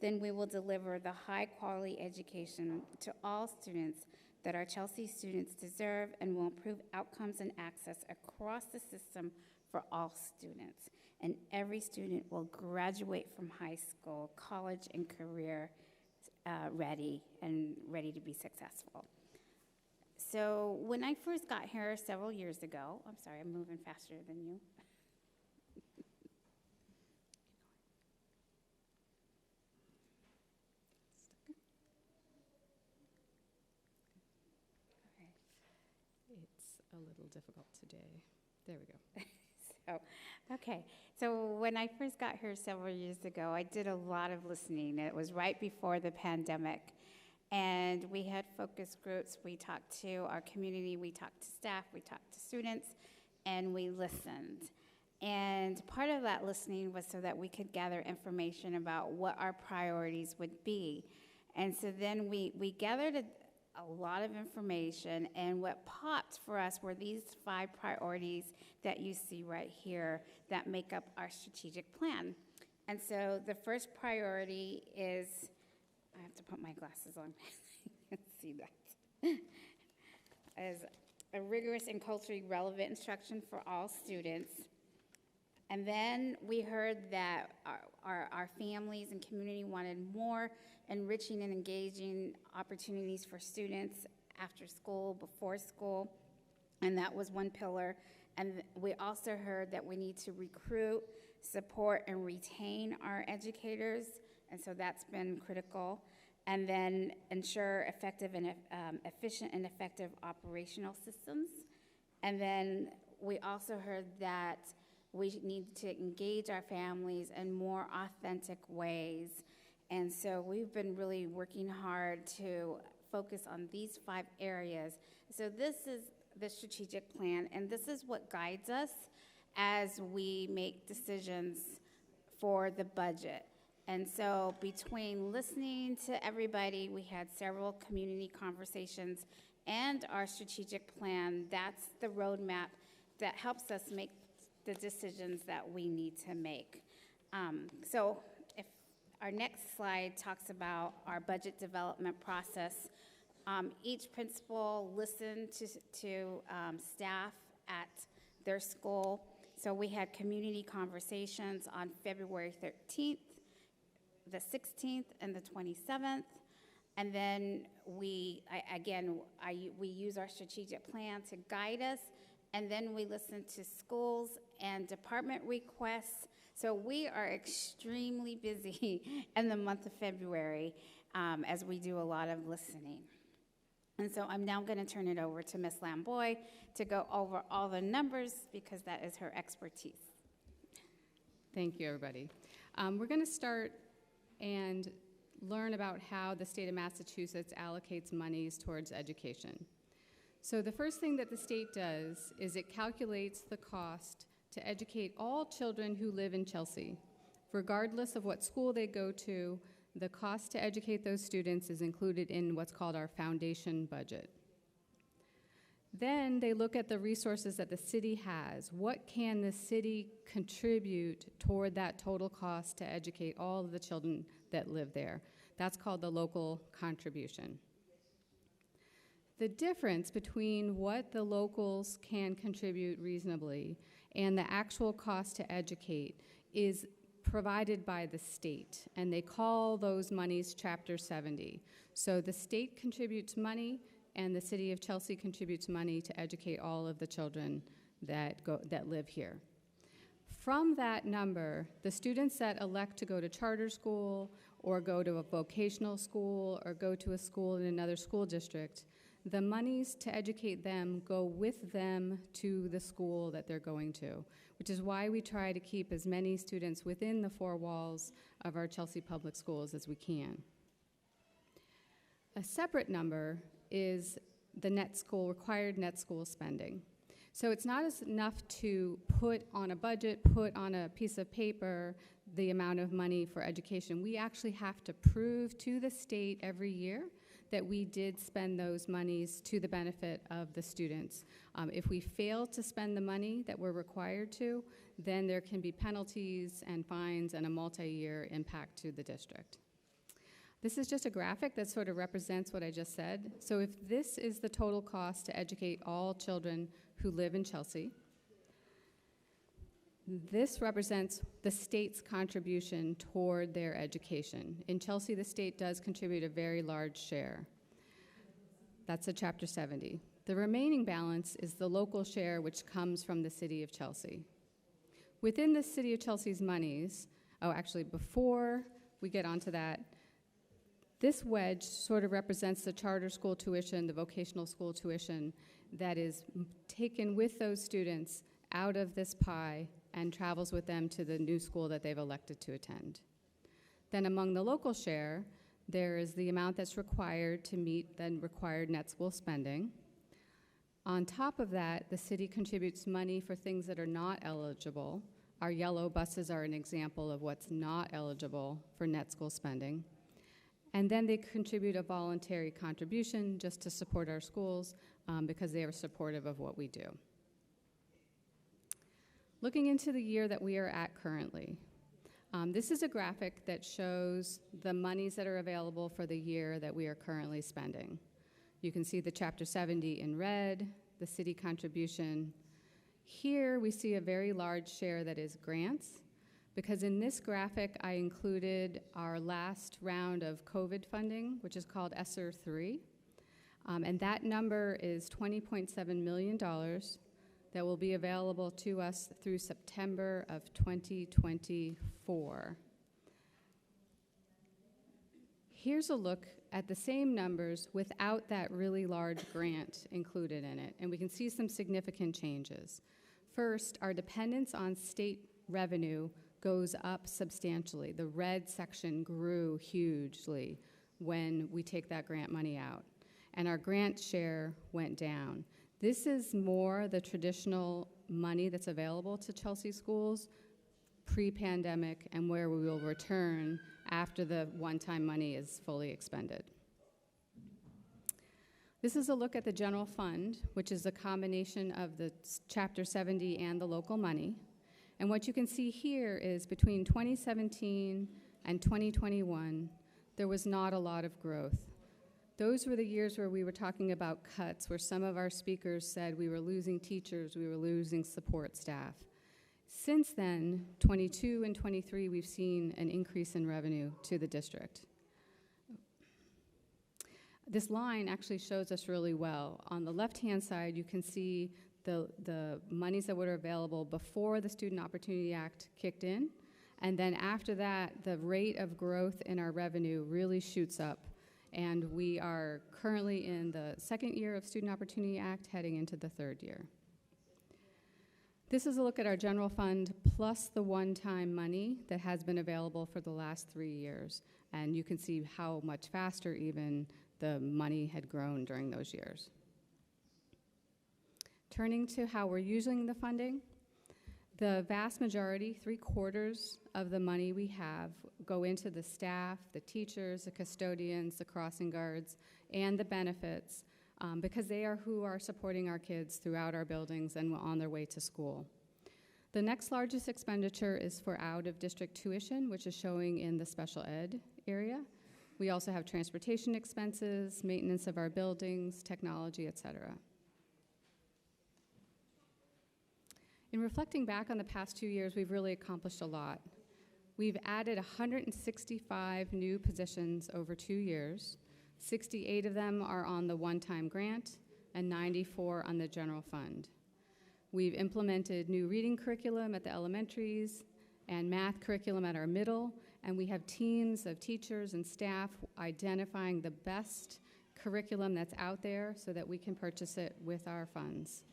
then we will deliver the high-quality education to all students that our Chelsea students deserve, and will improve outcomes and access across the system for all students. And every student will graduate from high school, college, and career ready to be successful. So when I first got here several years ago, I'm sorry, I'm moving faster than you. It's a little difficult today. There we go. So when I first got here several years ago, I did a lot of listening. It was right before the pandemic. And we had focus groups. We talked to our community, we talked to staff, we talked to students, and we listened. And part of that listening was so that we could gather information about what our priorities would be. And so then we gathered a lot of information, and what popped for us were these 5 priorities that you see right here that make up our strategic plan. And so the first priority is, I have to put my glasses on. Let's see that. Is a rigorous and culturally relevant instruction for all students. And then we heard that our families and community wanted more enriching and engaging opportunities for students after school, before school, and that was one pillar. And we also heard that we need to recruit, support, and retain our educators, and so that's been critical. And then ensure effective and efficient and effective operational systems. And then we also heard that we need to engage our families in more authentic ways. And so we've been really working hard to focus on these 5 areas. So this is the strategic plan, and this is what guides us as we make decisions for the budget. And so between listening to everybody, we had several community conversations, and our strategic plan, that's the roadmap that helps us make the decisions that we need to make. So if our next slide talks about our budget development process. Each principal listened to staff at their school. So we had community conversations on February 13th, the 16th, and the 27th. And then we use our strategic plan to guide us. And then we listen to schools and department requests. So we are extremely busy in the month of February as we do a lot of listening. And so I'm now going to turn it over to Ms. Lamboy to go over all the numbers because that is her expertise. Thank you, everybody. We're going to start and learn about how the state of Massachusetts allocates monies towards education. So the first thing that the state does is it calculates the cost to educate all children who live in Chelsea. Regardless of what school they go to, the cost to educate those students is included in what's called our foundation budget. Then they look at the resources that the city has. What can the city contribute toward that total cost to educate all of the children that live there? That's called the local contribution. The difference between what the locals can contribute reasonably and the actual cost to educate is provided by the state, and they call those monies Chapter 70. So the state contributes money, and the city of Chelsea contributes money to educate all of the children that live here. From that number, the students that elect to go to charter school or go to a vocational school or go to a school in another school district, the monies to educate them go with them to the school that they're going to, which is why we try to keep as many students within the four walls of our Chelsea Public Schools as we can. A separate number is the required net school spending. So it's not enough to put on a budget, put on a piece of paper the amount of money for education. We actually have to prove to the state every year that we did spend those monies to the benefit of the students. If we fail to spend the money that we're required to, then there can be penalties and fines and a multi-year impact to the district. This is just a graphic that sort of represents what I just said. So if this is the total cost to educate all children who live in Chelsea, this represents the state's contribution toward their education. In Chelsea, the state does contribute a very large share. That's a Chapter 70. The remaining balance is the local share, which comes from the city of Chelsea. Within the city of Chelsea's monies, actually before we get onto that, this wedge sort of represents the charter school tuition, the vocational school tuition that is taken with those students out of this pie and travels with them to the new school that they've elected to attend. Then among the local share, there is the amount that's required to meet the required net school spending. On top of that, the city contributes money for things that are not eligible. Our yellow buses are an example of what's not eligible for net school spending. And then they contribute a voluntary contribution just to support our schools because they are supportive of what we do. Looking into the year that we are at currently, this is a graphic that shows the monies that are available for the year that we are currently spending. You can see the Chapter 70 in red, the city contribution. Here we see a very large share that is grants, because in this graphic I included our last round of COVID funding, which is called ESSER 3. And that number is $20.7 million that will be available to us through September of 2024. Here's a look at the same numbers without that really large grant included in it, and we can see some significant changes. First, our dependence on state revenue goes up substantially. The red section grew hugely when we take that grant money out, and our grant share went down. This is more the traditional money that's available to Chelsea schools pre-pandemic and where we will return after the one-time money is fully expended. This is a look at the general fund, which is a combination of the Chapter 70 and the local money. And what you can see here is between 2017 and 2021, there was not a lot of growth. Those were the years where we were talking about cuts, where some of our speakers said we were losing teachers, we were losing support staff. Since then, 22 and 23, we've seen an increase in revenue to the district. This line actually shows us really well. On the left-hand side, you can see the monies that were available before the Student Opportunity Act kicked in, and then after that, the rate of growth in our revenue really shoots up. And we are currently in the second year of Student Opportunity Act, heading into the third year. This is a look at our general fund plus the one-time money that has been available for the last 3 years. And you can see how much faster even the money had grown during those years. Turning to how we're using the funding, the vast majority, 3/4 of the money we have, go into the staff, the teachers, the custodians, the crossing guards, and the benefits, because they are who are supporting our kids throughout our buildings and on their way to school. The next largest expenditure is for out-of-district tuition, which is showing in the special ed area. We also have transportation expenses, maintenance of our buildings, technology, et cetera. In reflecting back on the past 2 years, we've really accomplished a lot. We've added 165 new positions over 2 years. 68 of them are on the one-time grant and 94 on the general fund. We've implemented new reading curriculum at the elementaries and math curriculum at our middle, and we have teams of teachers and staff identifying the best curriculum that's out there so that we can purchase it with our funds.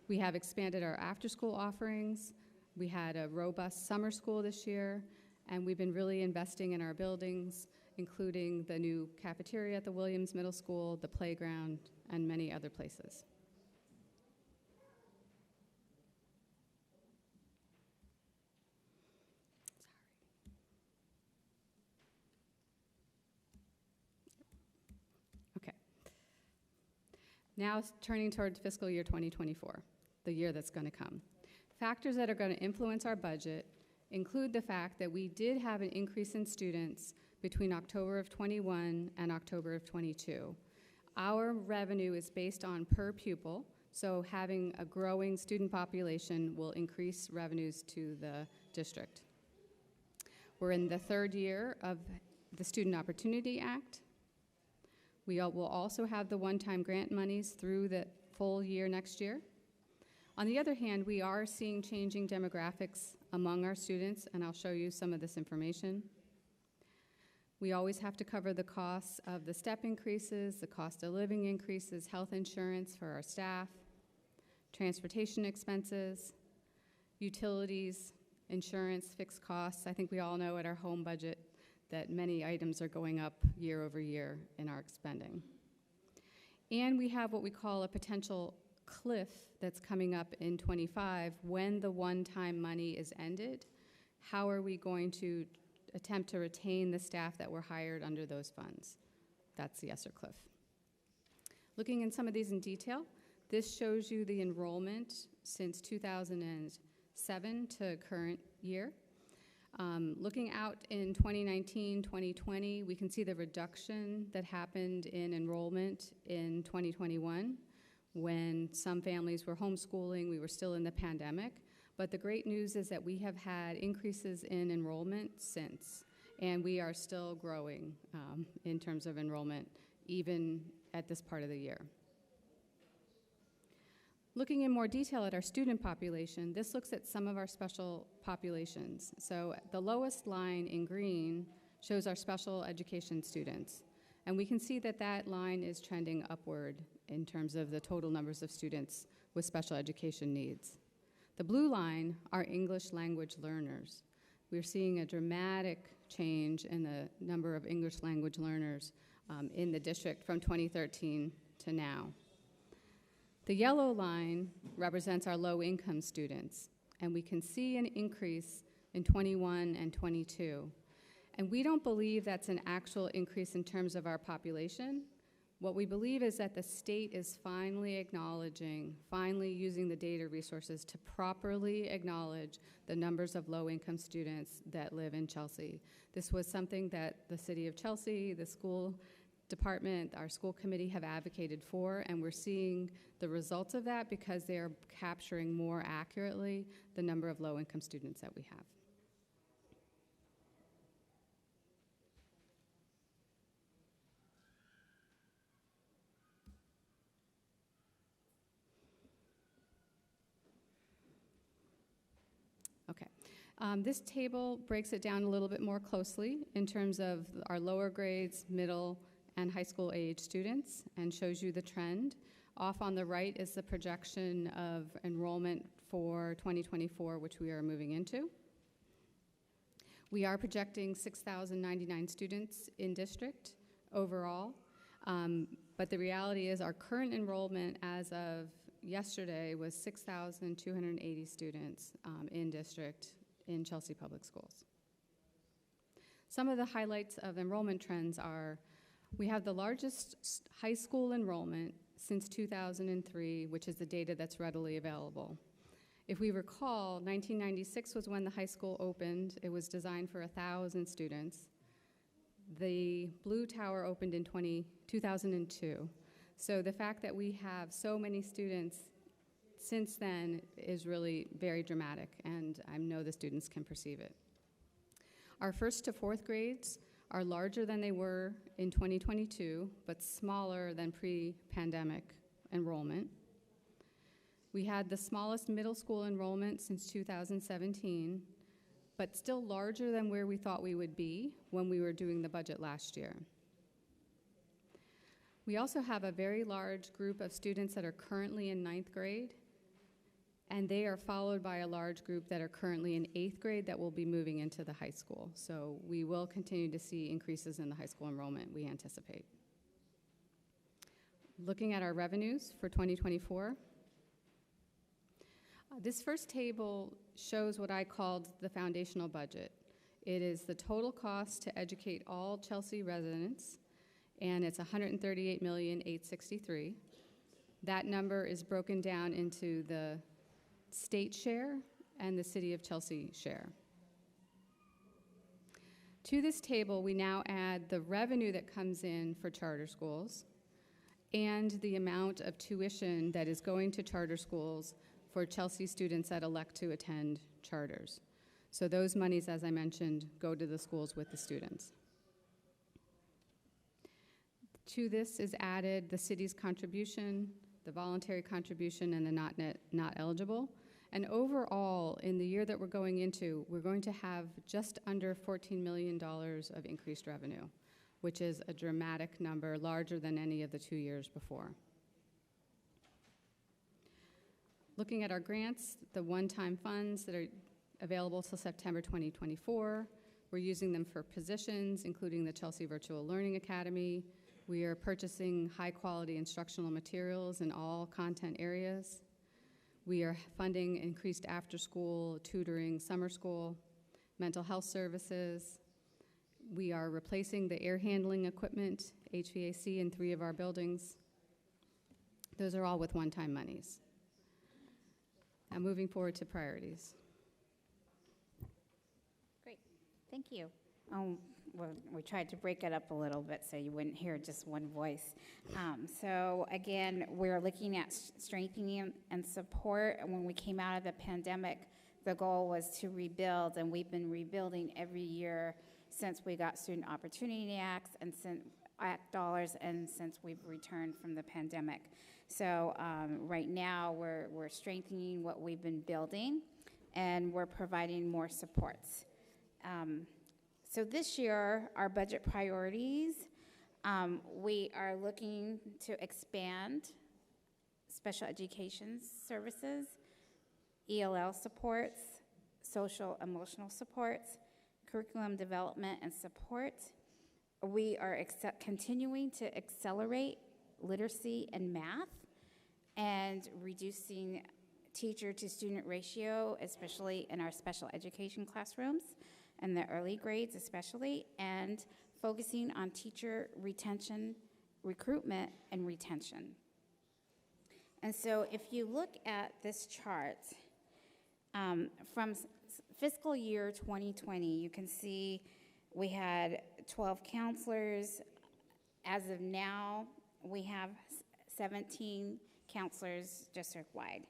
We have expanded our after-school offerings. We had a robust summer school this year, and we've been really investing in our buildings, including the new cafeteria at the Williams Middle School, the playground, and many other places. Okay. Now turning towards fiscal year 2024, the year that's going to come. Factors that are going to influence our budget include the fact that we did have an increase in students between October of 21 and October of 22. Our revenue is based on per pupil, so having a growing student population will increase revenues to the district. We're in the third year of the Student Opportunity Act. We will also have the one-time grant monies through the full year next year. On the other hand, we are seeing changing demographics among our students, and I'll show you some of this information. We always have to cover the costs of the step increases, the cost of living increases, health insurance for our staff, transportation expenses, utilities, insurance, fixed costs. I think we all know at our home budget that many items are going up year over year in our spending. And we have what we call a potential cliff that's coming up in 25 when the one-time money is ended. How are we going to attempt to retain the staff that were hired under those funds? That's the ESSER cliff. Looking in some of these in detail, this shows you the enrollment since 2007 to current year. Looking out in 2019, 2020, we can see the reduction that happened in enrollment in 2021 when some families were homeschooling, we were still in the pandemic. But the great news is that we have had increases in enrollment since, and we are still growing in terms of enrollment, even at this part of the year. Looking in more detail at our student population, this looks at some of our special populations. So the lowest line in green shows our special education students. And we can see that that line is trending upward in terms of the total numbers of students with special education needs. The blue line are English language learners. We're seeing a dramatic change in the number of English language learners in the district from 2013 to now. The yellow line represents our low-income students, and we can see an increase in 21 and 22. And we don't believe that's an actual increase in terms of our population. What we believe is that the state is finally acknowledging, finally using the data resources to properly acknowledge the numbers of low-income students that live in Chelsea. This was something that the City of Chelsea, the school department, our school committee have advocated for, and we're seeing the results of that because they are capturing more accurately the number of low-income students that we have. Okay. This table breaks it down a little bit more closely in terms of our lower grades, middle, and high school age students and shows you the trend. Off on the right is the projection of enrollment for 2024, which we are moving into. We are projecting 6,099 students in district overall, but the reality is our current enrollment as of yesterday was 6,280 students in district in Chelsea Public Schools. Some of the highlights of enrollment trends are we have the largest high school enrollment since 2003, which is the data that's readily available. If we recall, 1996 was when the high school opened. It was designed for 1,000 students. The Blue Tower opened in 2002. So the fact that we have so many students since then is really very dramatic, and I know the students can perceive it. Our first to fourth grades are larger than they were in 2022, but smaller than pre-pandemic enrollment. We had the smallest middle school enrollment since 2017, but still larger than where we thought we would be when we were doing the budget last year. We also have a very large group of students that are currently in 9th grade, and they are followed by a large group that are currently in 8th grade that will be moving into the high school. So we will continue to see increases in the high school enrollment, we anticipate. Looking at our revenues for 2024, this first table shows what I called the foundational budget. It is the total cost to educate all Chelsea residents, and it's $138,863,000. That number is broken down into the state share and the City of Chelsea share. To this table, we now add the revenue that comes in for charter schools and the amount of tuition that is going to charter schools for Chelsea students that elect to attend charters. So those monies, as I mentioned, go to the schools with the students. To this is added the city's contribution, the voluntary contribution, and the not eligible. And overall, in the year that we're going into, we're going to have just under $14 million of increased revenue, which is a dramatic number, larger than any of the 2 years before. Looking at our grants, the one-time funds that are available till September 2024, we're using them for positions, including the Chelsea Virtual Learning Academy. We are purchasing high-quality instructional materials in all content areas. We are funding increased after-school tutoring, summer school, mental health services. We are replacing the air handling equipment, HVAC, in 3 of our buildings. Those are all with one-time monies. Now moving forward to priorities. Great, thank you. We tried to break it up a little bit so you wouldn't hear just one voice. So again, we're looking at strengthening and support. And when we came out of the pandemic, the goal was to rebuild, and we've been rebuilding every year since we got Student Opportunity Act dollars and since we've returned from the pandemic. So right now we're strengthening what we've been building, and we're providing more supports. So this year, our budget priorities, we are looking to expand special education services, ELL supports, social emotional supports, curriculum development and support. We are continuing to accelerate literacy and math and reducing teacher to student ratio, especially in our special education classrooms and the early grades especially, and focusing on teacher retention, recruitment, and retention. And so if you look at this chart, from fiscal year 2020, you can see we had 12 counselors. As of now, we have 17 counselors district-wide.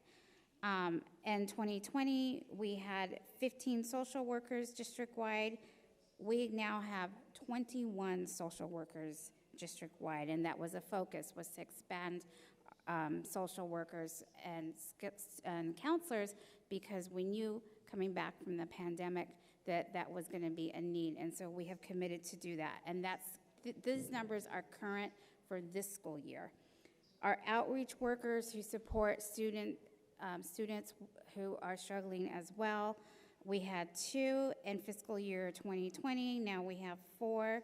In 2020, we had 15 social workers district-wide. We now have 21 social workers district-wide, and that was a focus, was to expand social workers and counselors, because we knew coming back from the pandemic that that was going to be a need, and so we have committed to do that. And that's these numbers are current for this school year. Our outreach workers who support students who are struggling as well, we had 2 in fiscal year 2020, now we have 4.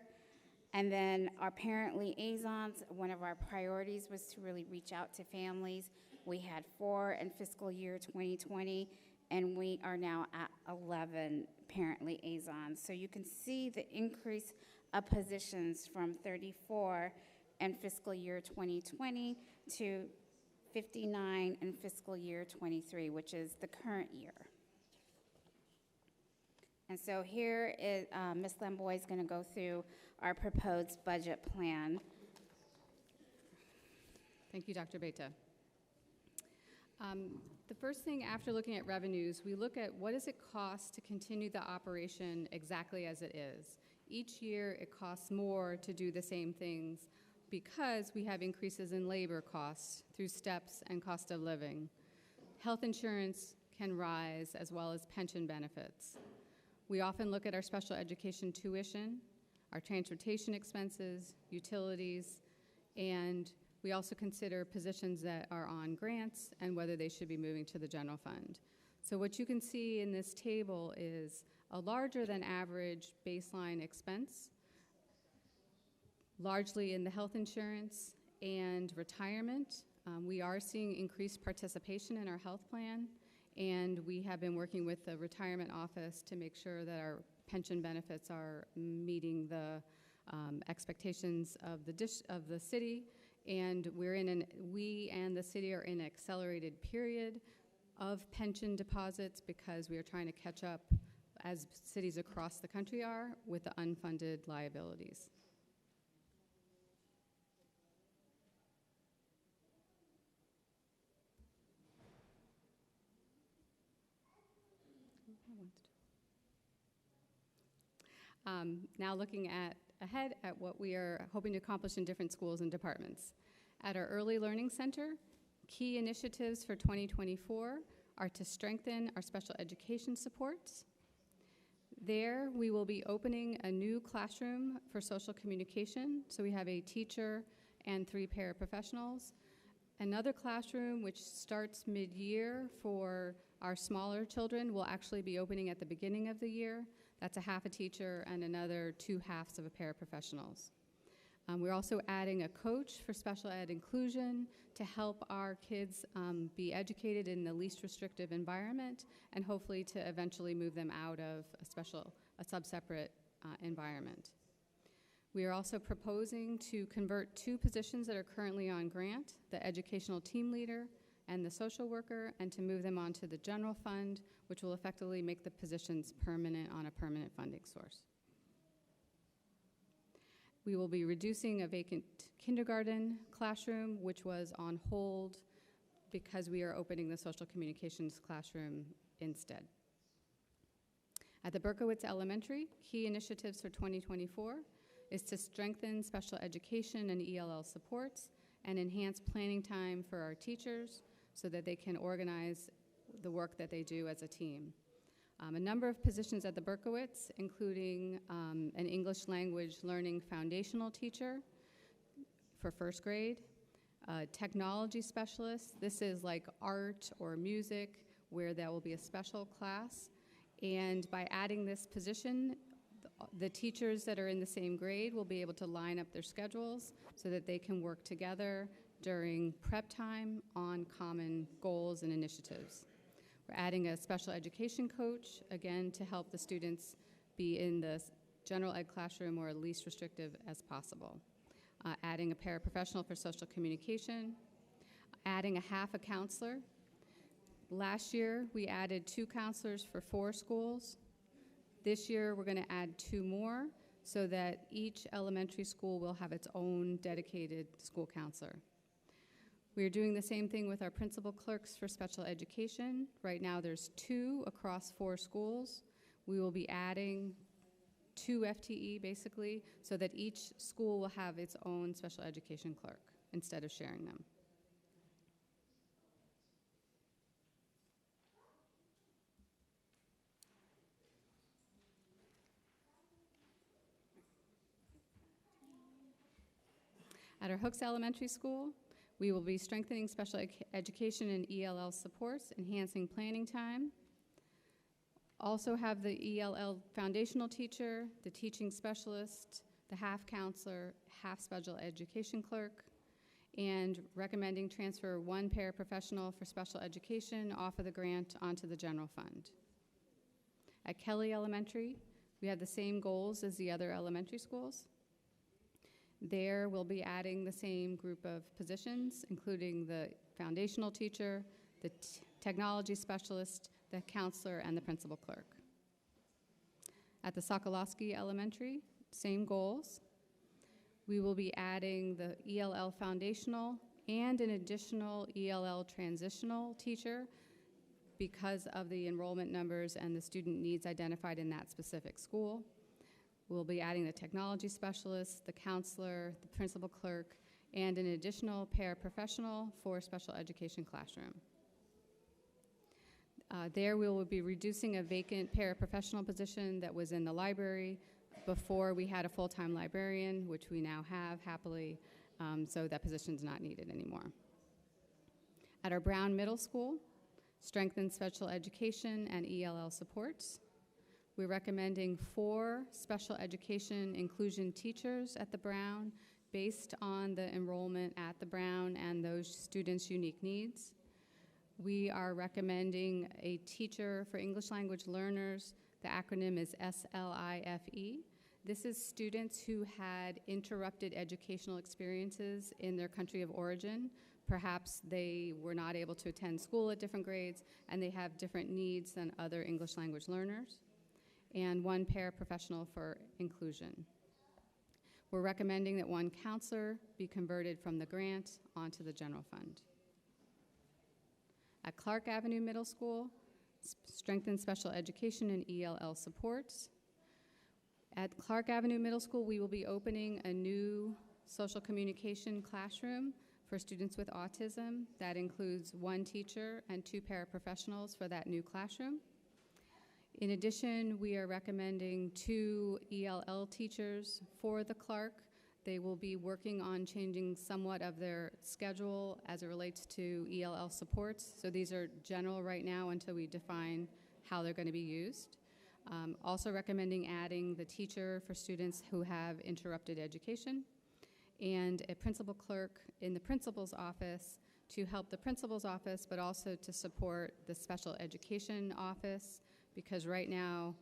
And then our parent liaisons, one of our priorities was to really reach out to families. We had 4 in fiscal year 2020, and we are now at 11 parent liaisons. So you can see the increase of positions from 34 in fiscal year 2020 to 59 in fiscal year 23, which is the current year. And so here is Ms. Lamboy is going to go through our proposed budget plan. Thank you, Dr. Beta. The first thing after looking at revenues, we look at what does it cost to continue the operation exactly as it is. Each year it costs more to do the same things because we have increases in labor costs through steps and cost of living. Health insurance can rise as well as pension benefits. We often look at our special education tuition, our transportation expenses, utilities, and we also consider positions that are on grants and whether they should be moving to the general fund. So what you can see in this table is a larger than average baseline expense, largely in the health insurance and retirement. We are seeing increased participation in our health plan, and we have been working with the retirement office to make sure that our pension benefits are meeting the expectations of the city. And we and the city are in an accelerated period of pension deposits because we are trying to catch up, as cities across the country are, with the unfunded liabilities. Now looking ahead at what we are hoping to accomplish in different schools and departments. At our Early Learning Center, key initiatives for 2024 are to strengthen our special education supports. There, we will be opening a new classroom for social communication, so we have a teacher and 3 paraprofessionals. Another classroom, which starts mid-year for our smaller children, will actually be opening at the beginning of the year. That's a half a teacher and another 2 halves of a paraprofessionals. We're also adding a coach for special ed inclusion to help our kids be educated in the least restrictive environment and hopefully to eventually move them out of a sub-separate environment. We are also proposing to convert 2 positions that are currently on grant, the educational team leader and the social worker, and to move them onto the general fund, which will effectively make the positions permanent on a permanent funding source. We will be reducing a vacant kindergarten classroom, which was on hold because we are opening the social communications classroom instead. At the Berkowitz Elementary, key initiatives for 2024 is to strengthen special education and ELL supports and enhance planning time for our teachers so that they can organize the work that they do as a team. A number of positions at the Berkowitz, including an English language learning foundational teacher for 1st grade, a technology specialist. This is like art or music where there will be a special class. And by adding this position, the teachers that are in the same grade will be able to line up their schedules so that they can work together during prep time on common goals and initiatives. We're adding a special education coach, again, to help the students be in the general ed classroom or least restrictive as possible. Adding a paraprofessional for social communication, adding a half a counselor. Last year, we added 2 counselors for 4 schools. This year, we're going to add 2 more so that each elementary school will have its own dedicated school counselor. We are doing the same thing with our principal clerks for special education. Right now, there's 2 across 4 schools. We will be adding 2 FTE, basically, so that each school will have its own special education clerk instead of sharing them. At our Hooks Elementary School, we will be strengthening special education and ELL supports, enhancing planning time. Also have the ELL foundational teacher, the teaching specialist, the half counselor, half special education clerk, and recommending transfer one paraprofessional for special education off of the grant onto the general fund. At Kelly Elementary, we have the same goals as the other elementary schools. There, we'll be adding the same group of positions, including the foundational teacher, the technology specialist, the counselor, and the principal clerk. At the Sokolowski Elementary, same goals. We will be adding the ELL foundational and an additional ELL transitional teacher because of the enrollment numbers and the student needs identified in that specific school. We'll be adding the technology specialist, the counselor, the principal clerk, and an additional paraprofessional for special education classroom. There we will be reducing a vacant paraprofessional position that was in the library before we had a full-time librarian, which we now have happily, so that position's not needed anymore. At our Brown Middle School, strengthen special education and ELL supports. We're recommending 4 special education inclusion teachers at the Brown based on the enrollment at the Brown and those students' unique needs. We are recommending a teacher for English language learners. The acronym is SLIFE. This is students who had interrupted educational experiences in their country of origin. Perhaps they were not able to attend school at different grades, and they have different needs than other English language learners. And 1 paraprofessional for inclusion. We're recommending that 1 counselor be converted from the grant onto the general fund. At Clark Avenue Middle School, strengthen special education and ELL supports. At Clark Avenue Middle School, we will be opening a new social communication classroom for students with autism. That includes 1 teacher and 2 paraprofessionals for that new classroom. In addition, we are recommending 2 ELL teachers for the Clark. They will be working on changing somewhat of their schedule as it relates to ELL supports. So these are general right now until we define how they're going to be used. Also recommending adding the teacher for students who have interrupted education and a principal clerk in the principal's office to help the principal's office, but also to support the special education office, because right now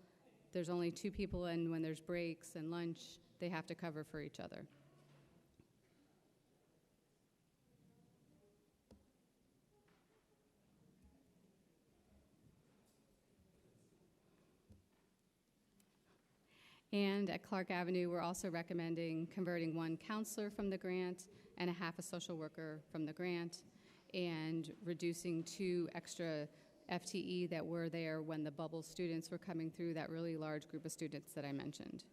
there's only 2 people, and when there's breaks and lunch, they have to cover for each other. And at Clark Avenue, we're also recommending converting 1 counselor from the grant and a half a social worker from the grant, and reducing 2 extra FTE that were there when the bubble students were coming through, that really large group of students that I mentioned.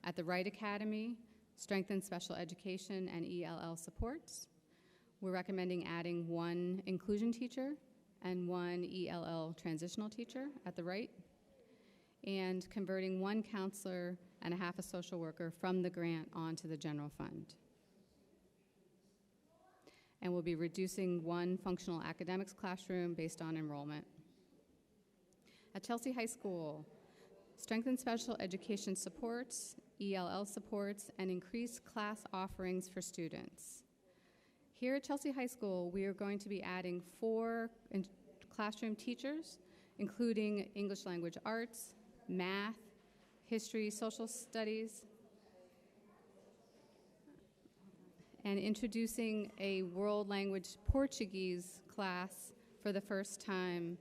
At the Wright Academy, strengthen special education and ELL supports. We're recommending adding 1 inclusion teacher and 1 ELL transitional teacher at the Wright, and converting 1 counselor and a half a social worker from the grant onto the general fund. And we'll be reducing 1 functional academics classroom based on enrollment. At Chelsea High School, strengthen special education supports, ELL supports, and increase class offerings for students. Here at Chelsea High School, we are going to be adding 4 classroom teachers, including English language arts, math, history, social studies, and introducing a world language Portuguese class for the first time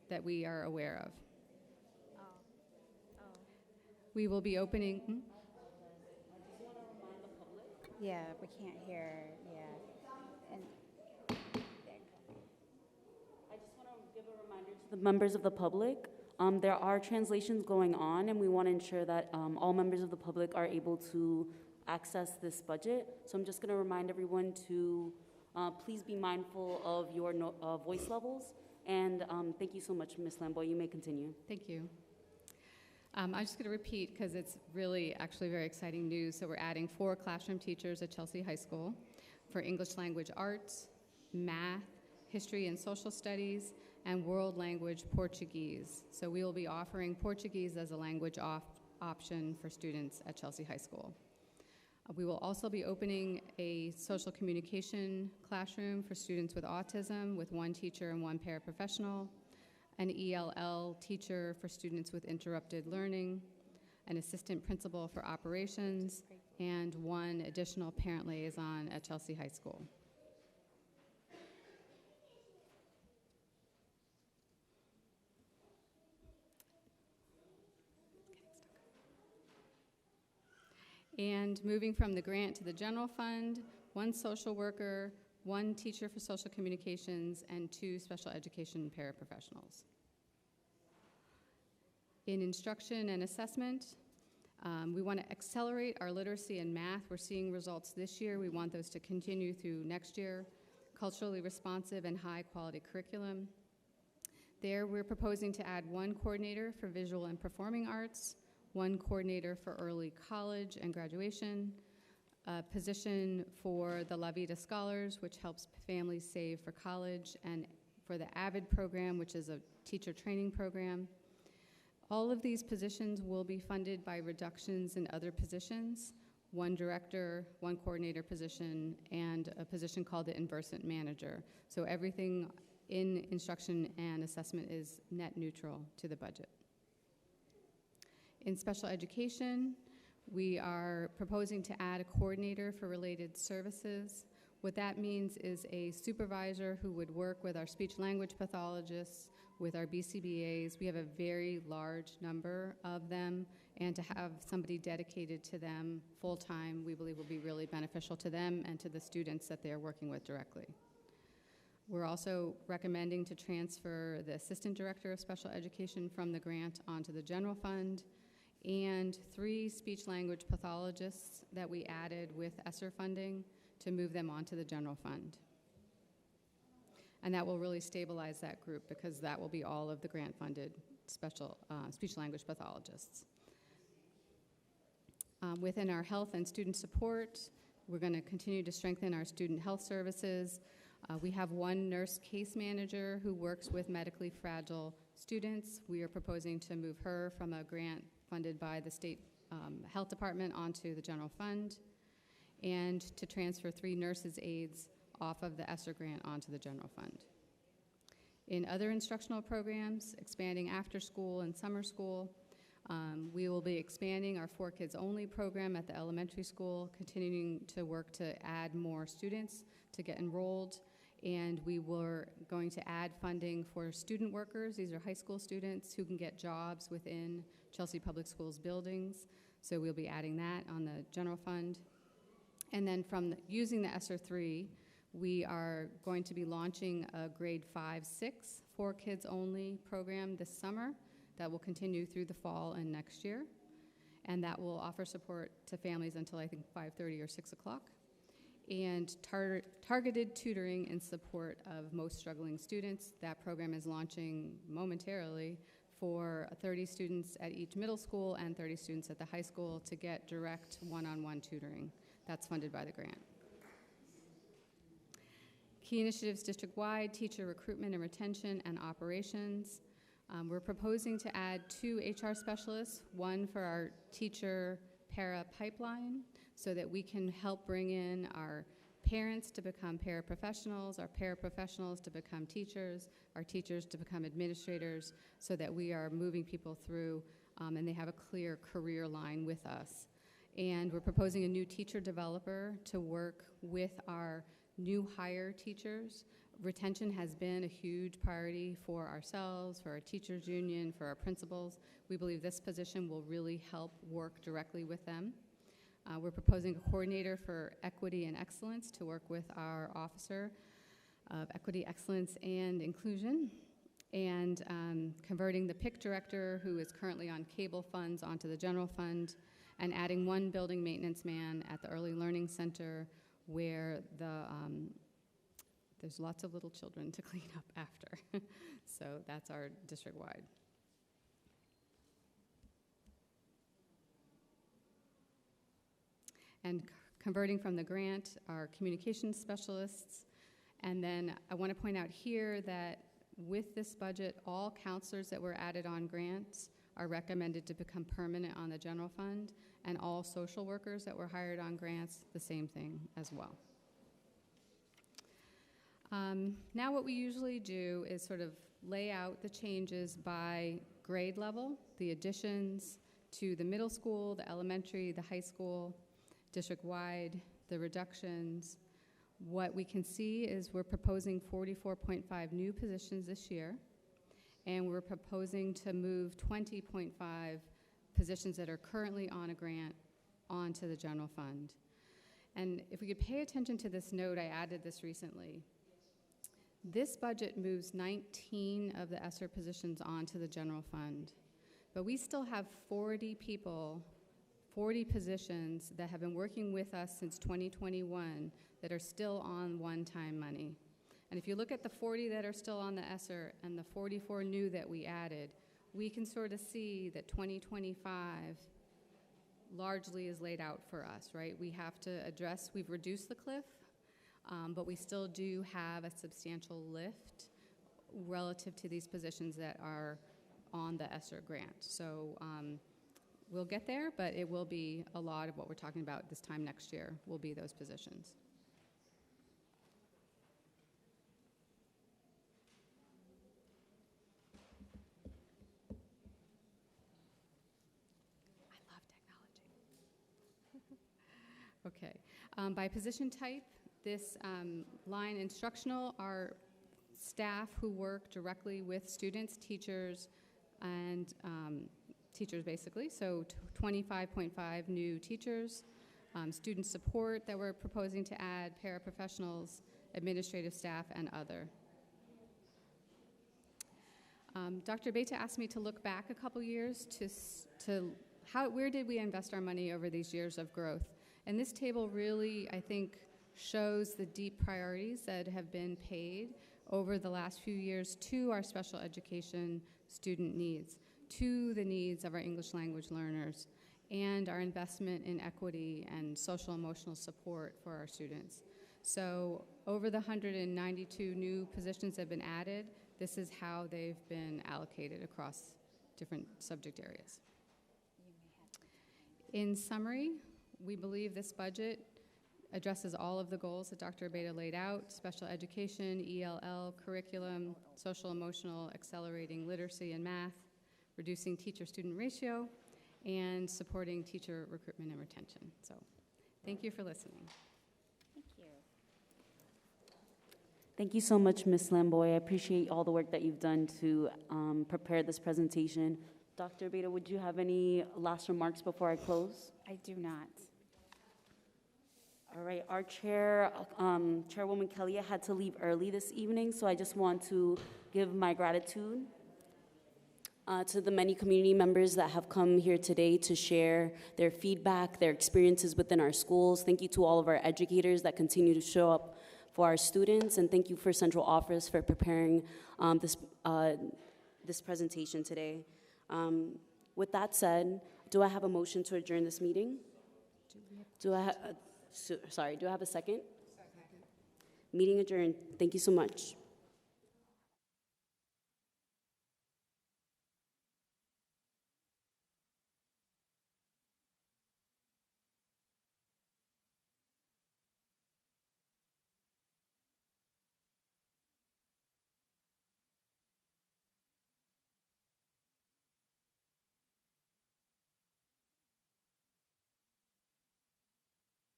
that we are aware of. We will be opening. Yeah, we can't hear, yeah. And I just want to give a reminder to the members of the public. There are translations going on, and we want to ensure that all members of the public are able to access this budget. So I'm just going to remind everyone to please be mindful of your voice levels. And thank you so much, Ms. Lamboy. You may continue. Thank you. I'm just going to repeat because it's really actually very exciting news. So we're adding 4 classroom teachers at Chelsea High School for English language arts, math, history and social studies, and world language Portuguese. So we will be offering Portuguese as a language option for students at Chelsea High School. We will also be opening a social communication classroom for students with autism with 1 teacher and 1 paraprofessional, an ELL teacher for students with interrupted learning, an assistant principal for operations, and 1 additional parent liaison at Chelsea High School. And moving from the grant to the general fund, 1 social worker, 1 teacher for social communications, and 2 special education paraprofessionals. In instruction and assessment, we want to accelerate our literacy in math. We're seeing results this year. We want those to continue through next year. Culturally responsive and high quality curriculum. There, we're proposing to add 1 coordinator for visual and performing arts, 1 coordinator for early college and graduation, a position for the La Vida Scholars, which helps families save for college, and for the AVID program, which is a teacher training program. All of these positions will be funded by reductions in other positions, 1 director, 1 coordinator position, and a position called the Inversant Manager. So everything in instruction and assessment is net neutral to the budget. In special education, we are proposing to add a coordinator for related services. What that means is a supervisor who would work with our speech language pathologists, with our BCBAs. We have a very large number of them, and to have somebody dedicated to them full-time, we believe will be really beneficial to them and to the students that they are working with directly. We're also recommending to transfer the assistant director of special education from the grant onto the general fund, and 3 speech language pathologists that we added with ESSER funding to move them onto the general fund. And that will really stabilize that group because that will be all of the grant-funded special speech language pathologists. Within our health and student support, we're going to continue to strengthen our student health services. We have 1 nurse case manager who works with medically fragile students. We are proposing to move her from a grant funded by the state health department onto the general fund, and to transfer 3 nurses' aides off of the ESSER grant onto the general fund. In other instructional programs, expanding after school and summer school, we will be expanding our 4 Kids Only program at the elementary school, continuing to work to add more students to get enrolled, and we were going to add funding for student workers. These are high school students who can get jobs within Chelsea Public Schools buildings, so we'll be adding that on the general fund. And then using the ESSER 3, we are going to be launching a grade 5-6 4 Kids Only program this summer that will continue through the fall and next year. And that will offer support to families until I think 5:30 or 6 o'clock. And targeted tutoring in support of most struggling students. That program is launching momentarily for 30 students at each middle school and 30 students at the high school to get direct one-on-one tutoring. That's funded by the grant. Key initiatives district-wide, teacher recruitment and retention, and operations. We're proposing to add 2 HR specialists, 1 for our teacher para pipeline, so that we can help bring in our parents to become paraprofessionals, our paraprofessionals to become teachers, our teachers to become administrators, so that we are moving people through and they have a clear career line with us. And we're proposing a new teacher developer to work with our new hire teachers. Retention has been a huge priority for ourselves, for our teachers union, for our principals. We believe this position will really help work directly with them. We're proposing a coordinator for equity and excellence to work with our officer of equity, excellence, and inclusion, and converting the PIC director, who is currently on cable funds, onto the general fund, and adding 1 building maintenance man at the Early Learning Center, where there's lots of little children to clean up after. So that's our district-wide. And converting from the grant are communications specialists. And then I want to point out here that with this budget, all counselors that were added on grants are recommended to become permanent on the general fund, and all social workers that were hired on grants, the same thing as well. Now what we usually do is sort of lay out the changes by grade level, the additions to the middle school, the elementary, the high school, district-wide, the reductions. What we can see is we're proposing 44.5 new positions this year, and we're proposing to move 20.5 positions that are currently on a grant onto the general fund. And if we could pay attention to this note, I added this recently. This budget moves 19 of the ESSER positions onto the general fund, but we still have 40 people, 40 positions that have been working with us since 2021 that are still on one-time money. And if you look at the 40 that are still on the ESSER and the 44 new that we added, we can sort of see that 2025 largely is laid out for us, right? We have to address, we've reduced the cliff, but we still do have a substantial lift relative to these positions that are on the ESSER grant. So we'll get there, but it will be a lot of what we're talking about this time next year will be those positions. Okay, by position type, this line instructional are staff who work directly with students, teachers, and teachers basically. So 25.5 new teachers, student support that we're proposing to add, paraprofessionals, administrative staff, and other. Dr. Beta asked me to look back a couple years to where did we invest our money over these years of growth. And this table really, I think, shows the deep priorities that have been paid over the last few years to our special education student needs, to the needs of our English language learners, and our investment in equity and social emotional support for our students. So over the 192 new positions that have been added, this is how they've been allocated across different subject areas. In summary, we believe this budget addresses all of the goals that Dr. Abeyta laid out: special education, ELL, curriculum, social emotional, accelerating literacy and math, reducing teacher-student ratio, and supporting teacher recruitment and retention. So thank you for listening. Thank you. Thank you so much, Ms. Lamboy. I appreciate all the work that you've done to prepare this presentation. Dr. Abeyta, would you have any last remarks before I close? I do not. All right, our chair, Chairwoman Kelly, had to leave early this evening, so I just want to give my gratitude to the many community members that have come here today to share their feedback, their experiences within our schools. Thank you to all of our educators that continue to show up for our students, and thank you for Central Office for preparing this presentation today. With that said, do I have a motion to adjourn this meeting? Do I have a second? Second. Meeting adjourned. Thank you so much.